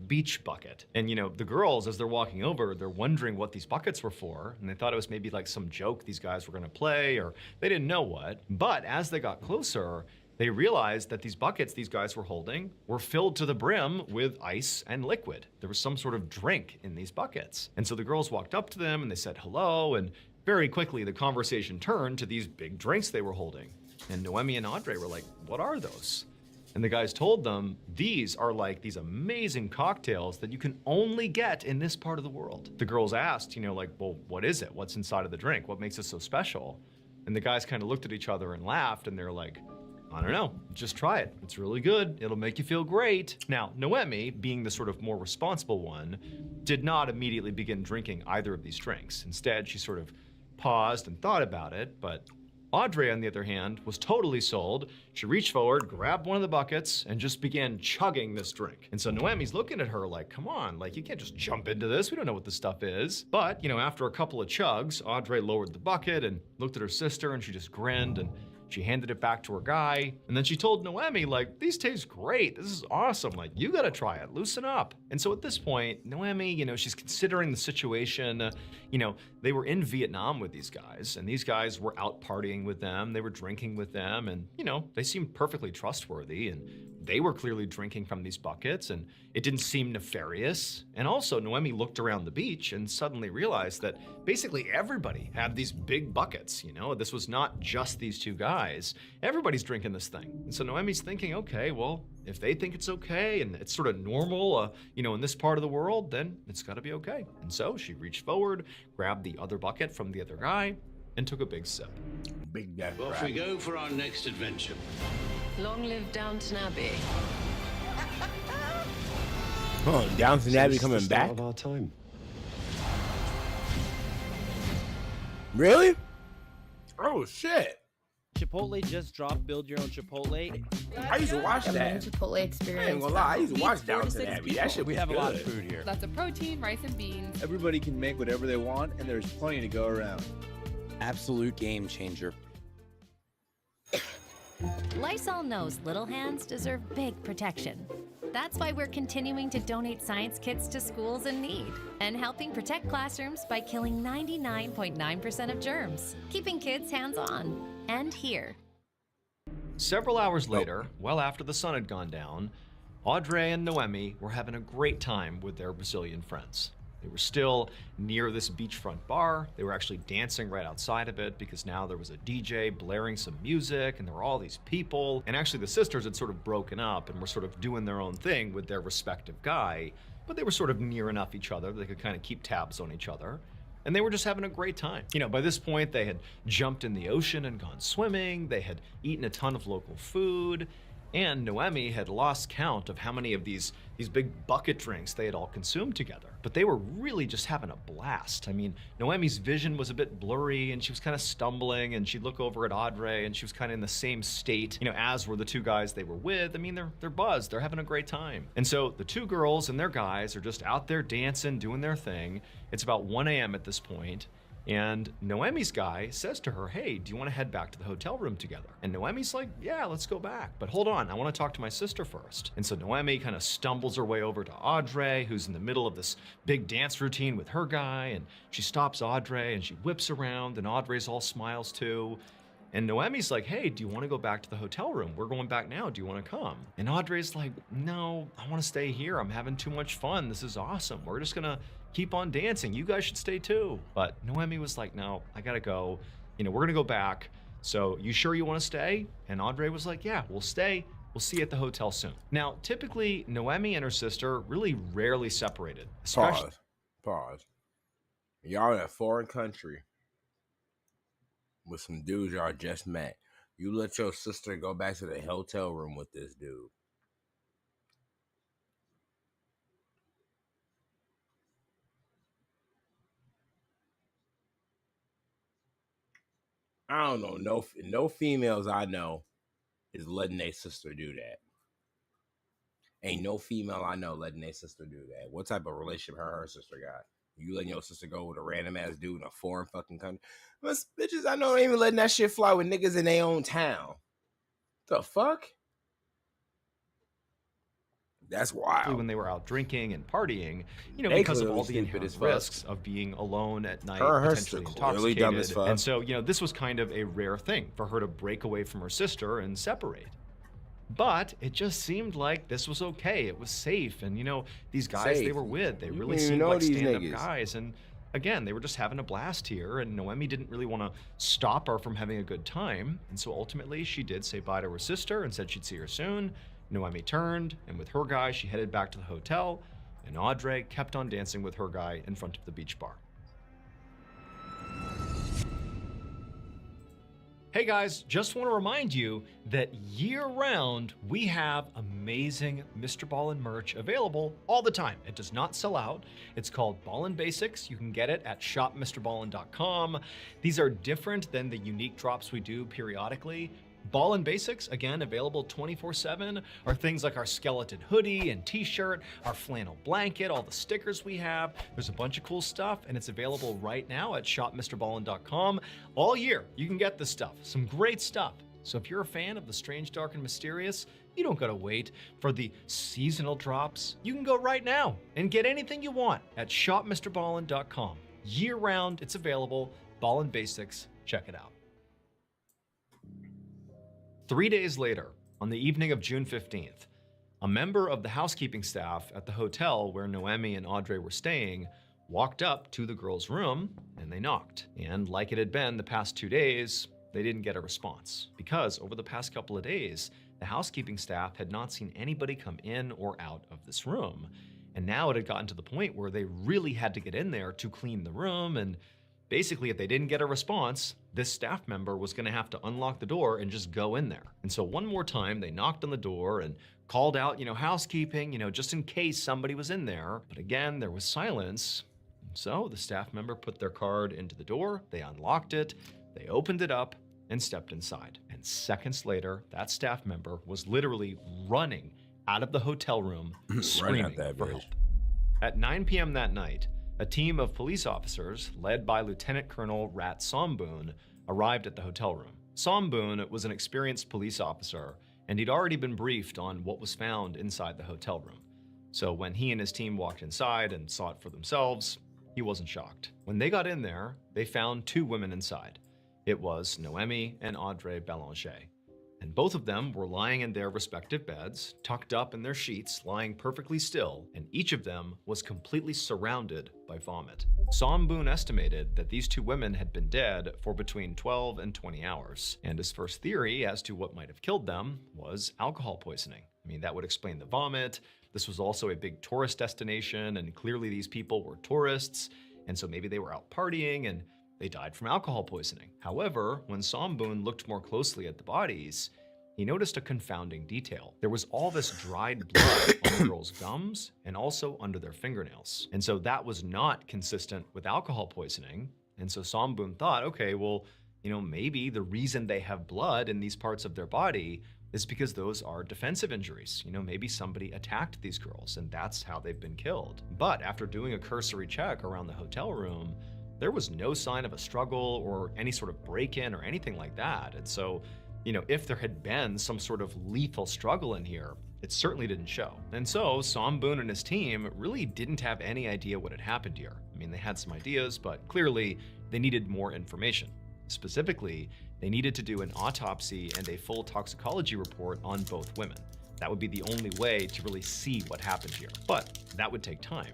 beach bucket. And, the girls, as they're walking over, they're wondering what these buckets were for. And they thought it was maybe like some joke these guys were gonna play, or they didn't know what. But as they got closer, they realized that these buckets these guys were holding were filled to the brim with ice and liquid. There was some sort of drink in these buckets. And so the girls walked up to them and they said hello, and very quickly the conversation turned to these big drinks they were holding. And Noemi and Audrey were like, what are those? And the guys told them, these are like these amazing cocktails that you can only get in this part of the world. The girls asked, well, what is it? What's inside of the drink? What makes it so special? And the guys kind of looked at each other and laughed, and they're like, I don't know, just try it. It's really good. It'll make you feel great. Now, Noemi, being the sort of more responsible one, did not immediately begin drinking either of these drinks. Instead, she sort of paused and thought about it, but Audrey, on the other hand, was totally sold. She reached forward, grabbed one of the buckets, and just began chugging this drink. And so Noemi's looking at her like, come on, like, you can't just jump into this. We don't know what this stuff is. But, after a couple of chugs, Audrey lowered the bucket and looked at her sister, and she just grinned, and she handed it back to her guy. And then she told Noemi, like, these taste great. This is awesome. Like, you gotta try it. Loosen up. And so at this point, Noemi, she's considering the situation. They were in Vietnam with these guys, and these guys were out partying with them. They were drinking with them, and, they seemed perfectly trustworthy, and they were clearly drinking from these buckets, and it didn't seem nefarious. And also, Noemi looked around the beach and suddenly realized that basically everybody had these big buckets. This was not just these two guys. Everybody's drinking this thing. And so Noemi's thinking, okay, well, if they think it's okay and it's sort of normal, in this part of the world, then it's gotta be okay. And so she reached forward, grabbed the other bucket from the other guy, and took a big sip. Big death. Off we go for our next adventure. Long live Downton Abbey. Oh, Downton Abbey coming back? Of our time. Really? Oh shit! Chipotle just dropped Build Your Own Chipotle. I used to watch that. Chipotle I ain't experience. gonna lie, I used to watch Feeds 4 to Downton 6 Abbey. people. That shit We was have a lot of good. food here. Lots of protein, rice and beans. Everybody can make whatever they want, and there's plenty to go around. Absolute game changer. Lysol knows little hands deserve big protection. That's why we're continuing to donate science kits to schools in need and helping protect classrooms by killing 99.9% of germs, keeping kids hands-on and here. Several hours later, well after the sun had gone down, Audrey and Noemi were having a great time with their Brazilian friends. They were still near this beachfront bar. They were actually dancing right outside of it because now there was a DJ blaring some music and there were all these people. And actually the sisters had sort of broken up and were sort of doing their own thing with their respective guy, but they were sort of near enough each other that they could kind of keep tabs on each other. And they were just having a great time. By this point, they had jumped in the ocean and gone swimming. They had eaten a ton of local food. And Noemi had lost count of how many of these big bucket drinks they had all consumed together. But they were really just having a blast. I mean, Noemi's vision was a bit blurry and she was kind of stumbling, and she'd look over at Audrey and she was kind of in the same state, as were the two guys they were with. I mean, they're buzzed, they're having a great time. And so the two girls and their guys are just out there dancing, doing their thing. It's about 1 a.m. at this point. And Noemi's guy says to her, hey, do you want to head back to the hotel room together? And Noemi's like, yeah, let's go back. But hold on, I want to talk to my sister first. And so Noemi kind of stumbles her way over to Audrey, who's in the middle of this big dance routine with her guy. And she stops Audrey and she whips around, and Audrey's all smiles too. And Noemi's like, hey, do you want to go back to the hotel room? We're going back now. Do you want to come? And Audrey's like, no, I want to stay here. I'm having too much fun. This is awesome. We're just going to keep on dancing. You guys should stay too. But Noemi was like, no, I got to go. We're going to go back. So you sure you want to stay? And Audrey was like, yeah, we'll stay. We'll see you at the hotel soon. Now, typically, Noemi and her sister really rarely separated. Pause. Y'all in a foreign country with some dudes y'all just met. You let your sister go back to the hotel room with this dude. I don't know. No females I know is letting their sister do that. Ain't no female I know letting their sister do that. What type of relationship her and her sister got? You letting your sister go with a random ass dude in a foreign fucking country. But bitches, I know, ain't even letting that shit fly with niggas in their own town. The fuck? That's wild. When they were out drinking and partying, you know, because of all the inherent risks of being alone at night, potentially intoxicated. And so, you know, this was kind of a rare thing for her to break away from her sister and separate. But it just seemed like this was okay. It was safe. And, you know, these guys they were with, they really seemed like stand-up guys. And again, they were just having a blast here. And Noemi didn't really want to stop her from having a good time. And so ultimately, she did say bye to her sister and said she'd see her soon. Noemi turned, and with her guy, she headed back to the hotel. And Audrey kept on dancing with her guy in front of the beach bar. Hey guys, just want to remind you that year-round we have amazing Mr. Ballin merch available all the time. It does not sell out. It's called Ballin Basics. You can get it at shopmrballin.com. These are different than the unique drops we do periodically. Ballin Basics, again, available 24/7, are things like our skeleton hoodie and t-shirt, our flannel blanket, all the stickers we have. There's a bunch of cool stuff, and it's available right now at shopmrballin.com. All year, you can get this stuff, some great stuff. So if you're a fan of the strange, dark, and mysterious, you don't gotta wait for the seasonal drops. You can go right now and get anything you want at shopmrballin.com. Year-round, it's available. Ballin Basics, check it out. 3 days later, on the evening of June 15th, a member of the housekeeping staff at the hotel where Noemi and Audrey were staying walked up to the girls' room and they knocked. And like it had been the past 2 days, they didn't get a response because over the past couple of days, the housekeeping staff had not seen anybody come in or out of this room. And now it had gotten to the point where they really had to get in there to clean the room. And basically, if they didn't get a response, this staff member was gonna have to unlock the door and just go in there. And so one more time, they knocked on the door and called out, housekeeping, just in case somebody was in there. But again, there was silence. So the staff member put their card into the door, they unlocked it, they opened it up and stepped inside. And seconds later, that staff member was literally running out of the hotel room, screaming for help. At 9 p.m. that night, a team of police officers, led by Lieutenant Colonel Rat Somboon, arrived at the hotel room. Somboon was an experienced police officer, and he'd already been briefed on what was found inside the hotel room. So when he and his team walked inside and saw it for themselves, he wasn't shocked. When they got in there, they found two women inside. It was Noemi and Audrey Belanger. And both of them were lying in their respective beds, tucked up in their sheets, lying perfectly still, and each of them was completely surrounded by vomit. Somboon estimated that these two women had been dead for between 12 and 20 hours, and his first theory as to what might have killed them was alcohol poisoning. I mean, that would explain the vomit. This was also a big tourist destination, and clearly these people were tourists, and so maybe they were out partying and they died from alcohol poisoning. However, when Somboon looked more closely at the bodies, he noticed a confounding detail. There was all this dried blood on the girls' gums and also under their fingernails. And so that was not consistent with alcohol poisoning. And so Somboon thought, okay, well, maybe the reason they have blood in these parts of their body is because those are defensive injuries. Maybe somebody attacked these girls and that's how they've been killed. But after doing a cursory check around the hotel room, there was no sign of a struggle or any sort of break-in or anything like that. And so, if there had been some sort of lethal struggle in here, it certainly didn't show. And so Somboon and his team really didn't have any idea what had happened here. I mean, they had some ideas, but clearly they needed more information. Specifically, they needed to do an autopsy and a full toxicology report on both women. That would be the only way to really see what happened here. But that would take time.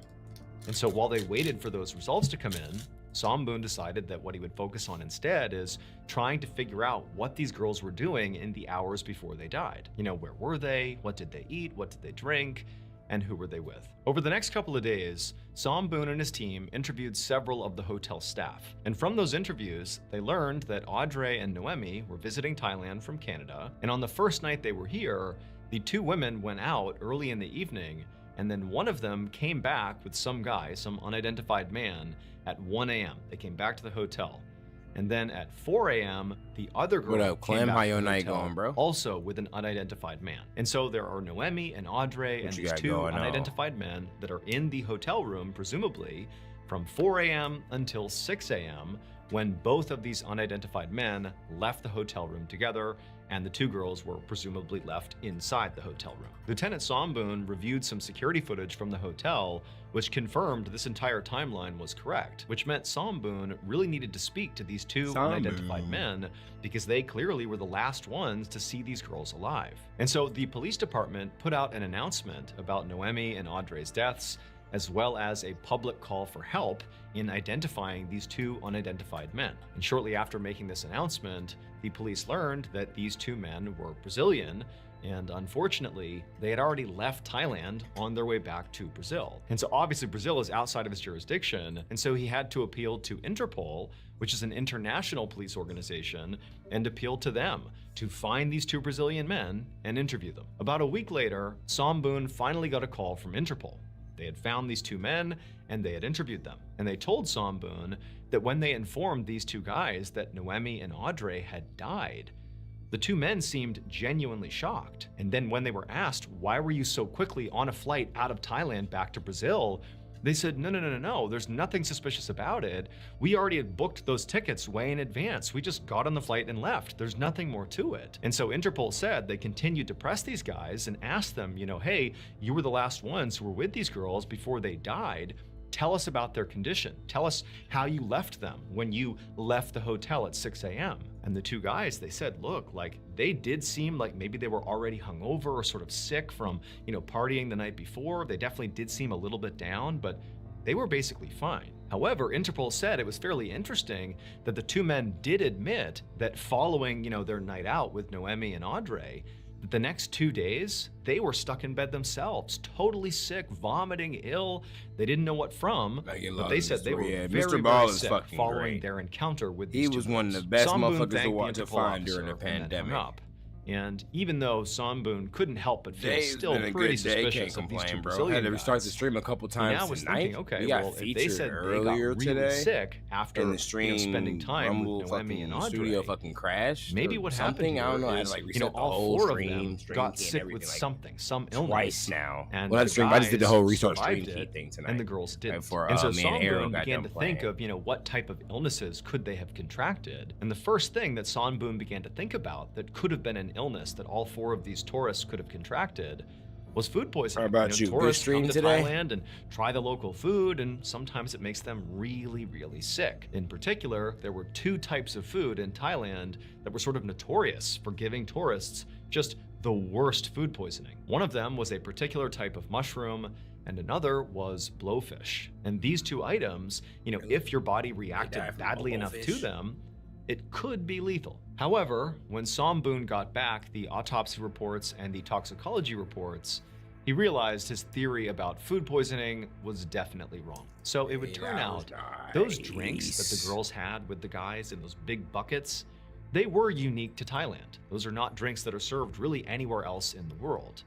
And so while they waited for those results to come in, Somboon decided that what he would focus on instead is trying to figure out what these girls were doing in the hours before they died. Where were they? What did they eat? What did they drink? And who were they with? Over the next couple of days, Somboon and his team interviewed several of the hotel staff. And from those interviews, they learned that Audrey and Noemi were visiting Thailand from Canada. And on the first night they were here, the two women went out early in the evening, and then one of them came back with some guy, some unidentified man, at 1 a.m. They came back to the hotel. And then at 4 a.m., the other girl came back to the hotel, also with an unidentified man. And so there are Noemi and Audrey and these two unidentified men that are in the hotel room, presumably, from 4 a.m. until 6 a.m. when both of these unidentified men left the hotel room together, and the two girls were presumably left inside the hotel room. Lieutenant Somboon reviewed some security footage from the hotel, which confirmed this entire timeline was correct, which meant Somboon really needed to speak to these two unidentified men because they clearly were the last ones to see these girls alive. And so the police department put out an announcement about Noemi and Audrey's deaths, as well as a public call for help in identifying these two unidentified men. And shortly after making this announcement, the police learned that these two men were Brazilian, and unfortunately, they had already left Thailand on their way back to Brazil. And so obviously Brazil is outside of his jurisdiction, and so he had to appeal to Interpol, which is an international police organization, and appeal to them to find these two Brazilian men and interview them. About a week later, Somboon finally got a call from Interpol. They had found these two men and they had interviewed them. And they told Somboon that when they informed these two guys that Noemi and Audrey had died, the two men seemed genuinely shocked. And then when they were asked, why were you so quickly on a flight out of Thailand back to Brazil? They said, no, there's nothing suspicious about it. We already had booked those tickets way in advance. We just got on the flight and left. There's nothing more to it. And so Interpol said they continued to press these guys and asked them, hey, you were the last ones who were with these girls before they died. Tell us about their condition. Tell us how you left them when you left the hotel at 6 a.m. And the two guys, they said, look, like they did seem like maybe they were already hungover or sort of sick from, partying the night before. They definitely did seem a little bit down, but they were basically fine. However, Interpol said it was fairly interesting that the two men did admit that following, their night out with Noemi and Audrey, the next 2 days, they were stuck in bed themselves, totally sick, vomiting, ill. They didn't know what from, but they said they were very sick following their encounter with these two. He was one of the best motherfuckers to find during the pandemic. And even though Somboon couldn't help but feel still pretty suspicious of these two Brazilian guys, had to restart the guys, stream a couple times now was tonight. Thinking, okay, well, if they said they got really sick after in the stream, spending time with Noemi and Audrey, studio fucking crashed. Maybe what happened here I don't know. is, I had to reset the all whole four stream, of them got sick with something, some illness. Twice now. And well, the I just did the whole restart survived stream it, thing tonight, and the girls didn't. And so me and Arrow Somboon began to think of, what type of illnesses could they have contracted? And the first thing that Somboon began to think about that could have been an illness that all four of these tourists could have contracted was food poisoning. How about you? Tourists stream come to today? Thailand and try the local food, and sometimes it makes them really, really sick. In particular, there were two types of food in Thailand that were sort of notorious for giving tourists just the worst food poisoning. One of them was a particular type of mushroom, and another was blowfish. And these two items, if your body reacted badly enough to them, it could be lethal. However, when Somboon got back the autopsy reports and the toxicology reports, he realized his theory about food poisoning was definitely wrong. So it would turn out those drinks that the girls had with the guys in those big buckets, they were unique to Thailand. Those are not drinks that are served really anywhere else in the world.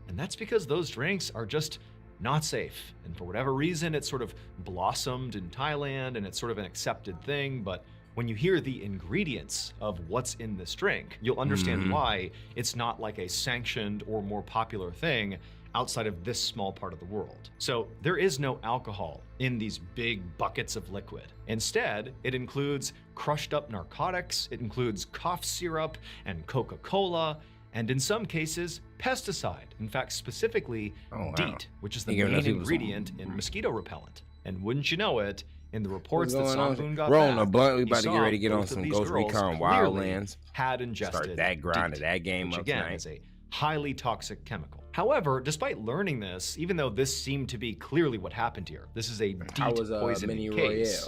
And that's because those drinks are just not safe. And for whatever reason, it sort of blossomed in Thailand and it's sort of an accepted thing, but when you hear the ingredients of what's in this drink, you'll understand why it's not like a sanctioned or more popular thing outside of this small part of the world. So there is no alcohol in these big buckets of liquid. Instead, it includes crushed up narcotics, it includes cough syrup and Coca-Cola, and in some cases, pesticide. In fact, specifically DEET, which is the main ingredient in mosquito repellent. And wouldn't you know it, in the reports that Somboon got Rolling back, a blunt, we about to saw get ready to get on both of some these Ghost girls Recon clearly Wildlands. had ingested Start that grind of DEET, that game which up again tonight. is a highly toxic chemical. However, despite learning this, even though this seemed to be clearly what happened here, this is a DEET poisoning case,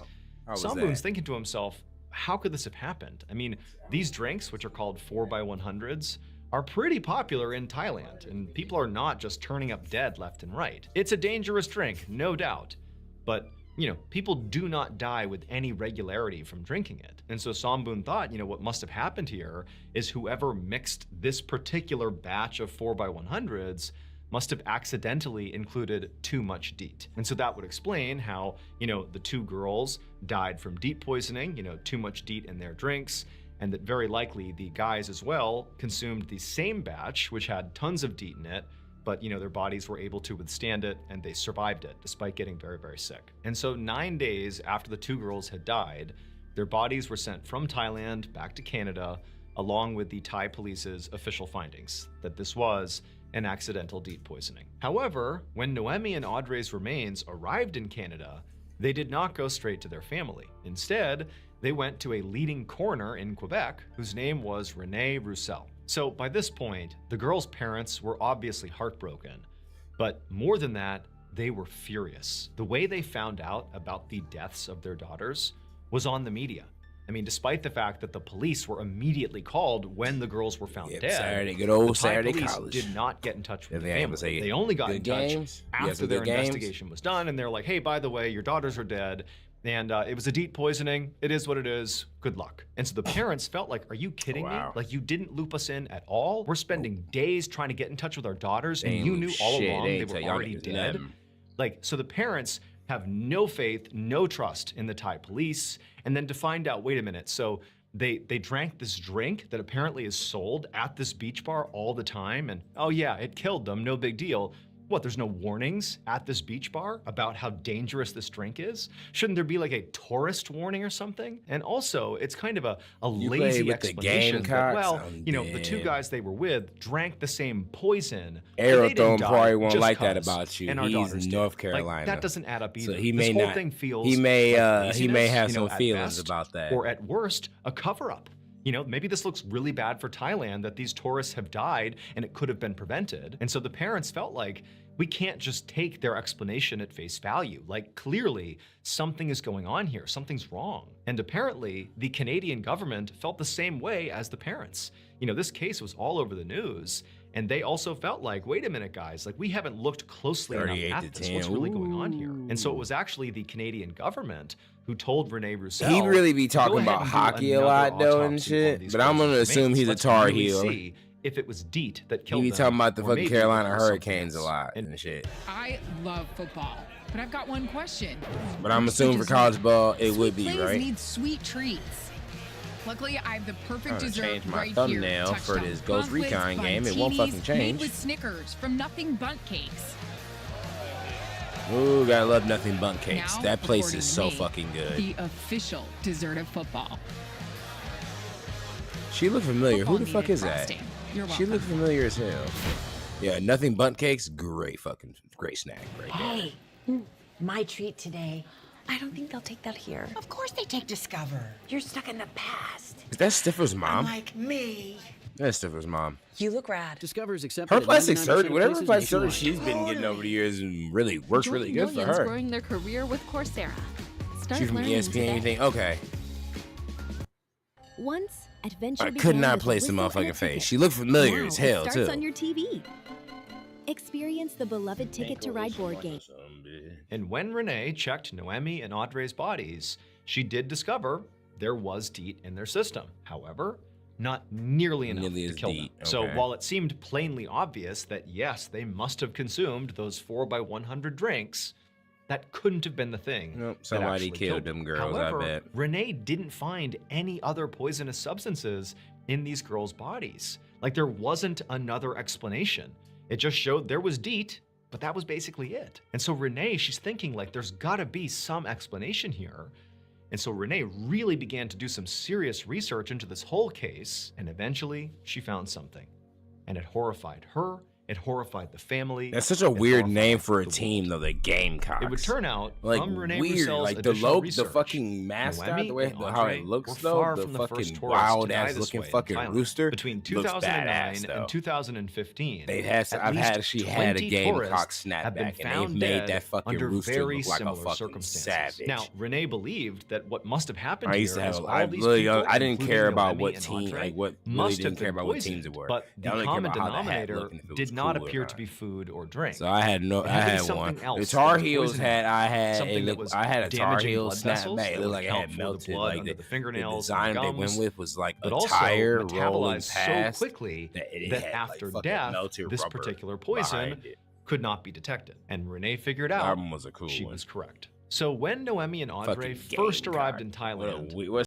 Somboon's thinking to himself, how could this have happened? I mean, these drinks, which are called 4x100s, are pretty popular in Thailand, and people are not just turning up dead left and right. It's a dangerous drink, no doubt, but people do not die with any regularity from drinking it. And so Somboon thought, what must have happened here is whoever mixed this particular batch of 4x100s must have accidentally included too much DEET. And so that would explain how, the two girls died from DEET poisoning, too much DEET in their drinks, and that very likely the guys as well consumed the same batch, which had tons of DEET in it, but their bodies were able to withstand it and they survived it despite getting very, very sick. And so 9 days after the 2 girls had died, their bodies were sent from Thailand back to Canada, along with the Thai police's official findings that this was an accidental DEET poisoning. However, when Noemi and Audrey's remains arrived in Canada, they did not go straight to their family. Instead, they went to a leading coroner in Quebec whose name was René Roussel. So by this point, the girls' parents were obviously heartbroken, but more than that, they were furious. The way they found out about the deaths of their daughters was on the media. I mean, despite the fact that the police were immediately called when the girls were found dead, good old the Thai Saturday police college did not get in touch with the they family. They only got in touch after their games. investigation was done, and they're like, hey, by the way, your daughters are dead, and it was a DEET poisoning. It is what it is. Good luck. And so the parents felt like, are you kidding me? Like, you didn't loop us in at all? We're spending days trying to get in touch with our daughters, and you knew all along they were already dead? Like, so the parents have no faith, no trust in the Thai police, and then to find out, wait a minute, so they drank this drink that apparently is sold at this beach bar all the time, and oh yeah, it killed them, no big deal. What, there's no warnings at this beach bar about how dangerous this drink is? Shouldn't there be like a tourist warning or something? And also, it's kind of a lazy explanation that, well, the 2 guys they were with drank the same poison. Aerothome probably won't like that about you. He's in North Carolina. Like, that doesn't add up either. So he may this whole not. Thing feels he may have some at feelings best, about that. or at worst, a cover-up. Maybe this looks really bad for Thailand that these tourists have died and it could have been prevented. And so the parents felt like, we can't just take their explanation at face value. Like, clearly, something is going on here. Something's wrong. And apparently, the Canadian government felt the same way as the parents. This case was all over the news, and they also felt like, wait a minute, guys, like, we haven't looked closely enough at this. What's really going on here? And so it was actually the Canadian government who told René Roussel. He really be talking about hockey a lot, though, and shit. But I'm gonna assume he's a Tar Heel. If it was DEET that killed them. He be talking about the fucking Carolina Hurricanes a lot and shit. I love football, but I've got one question. But I'm assuming for college ball, it would be, right? Need sweet treats. Luckily, I have the perfect dessert change my right thumbnail here. for this Ghost Recon game. It won't fucking change. Made with Snickers from Nothing Bundt Cakes. Ooh, gotta love Nothing Bundt Cakes. Now, that place is so fucking good. The official dessert of football. She look familiar. Who the fuck is that? She looks familiar as hell. Yeah, Nothing Bundt Cakes, great snack right there. Hey, my treat today. I don't think they'll take that here. Of course they take Discover. You're stuck in the past. Is that Stiffer's mom? Like me. That's Stiffer's mom. You look rad. Discover's accepted. Her plastic surgery, whatever plastic surgery she's been getting over the years, really works really good for her. Growing their career with Coursera. She's from ESPN, anything? Okay. Once adventure I could not place the motherfucking face. She looked familiar as hell, starts too. On your TV. Experience the beloved Ticket to Ride board game. And when Renee checked Noemi and Audrey's bodies, she did discover there was DEET in their system. However, not nearly enough to kill them. So while it seemed plainly obvious that yes, they must have consumed those 4x100 drinks, that couldn't have been the thing. Nope, somebody killed them girls, However, I bet. Renee didn't find any other poisonous substances in these girls' bodies. Like, there wasn't another explanation. It just showed there was DEET, but that was basically it. And so Renee, she's thinking like, there's gotta be some explanation here. And so Renee really began to do some serious research into this whole case, and eventually she found something. And it horrified her, it horrified the family. That's such a weird name for a team, though. The Gamecocks. It would turn out, like, from Renee weird, Roussel's like the research, the fucking mascot, Noemi the way and how Audrey it looks, were though, far the from fucking first tourists wild to die ass this looking way in fucking Thailand. rooster Between looks 2009 badass, though. and 2015, They had, I've actually had a Gamecock snapback, and they made that fucking under rooster very look like a similar fucking circumstances. savage. Now, Renee believed that what must have happened I used here to is have. all I these really, people, I didn't care including about Noemi what and team, Audrey, like what really must didn't have care been about what teams it poisoned, were. But I the only care common about how the hat denominator looked and if it was did not cool or appear not. to be food or drink. So I had no. It I had to be had something one. else The that Tar was Heels poisoning. had. I had. Something that was I had a Tar damaging Heel blood vessels snapback. It that looked would like it account had for the melted. blood Like under the the fingernails design and they gums, went with was like but a also tire rolling metabolized past so quickly it that had, after like, fucking death, melted this rubber particular poison behind it. could not be detected. And Renee figured out Album was a cool she one. was correct. So when Noemi and Audrey Fucking first Gamecock. arrived in Thailand, What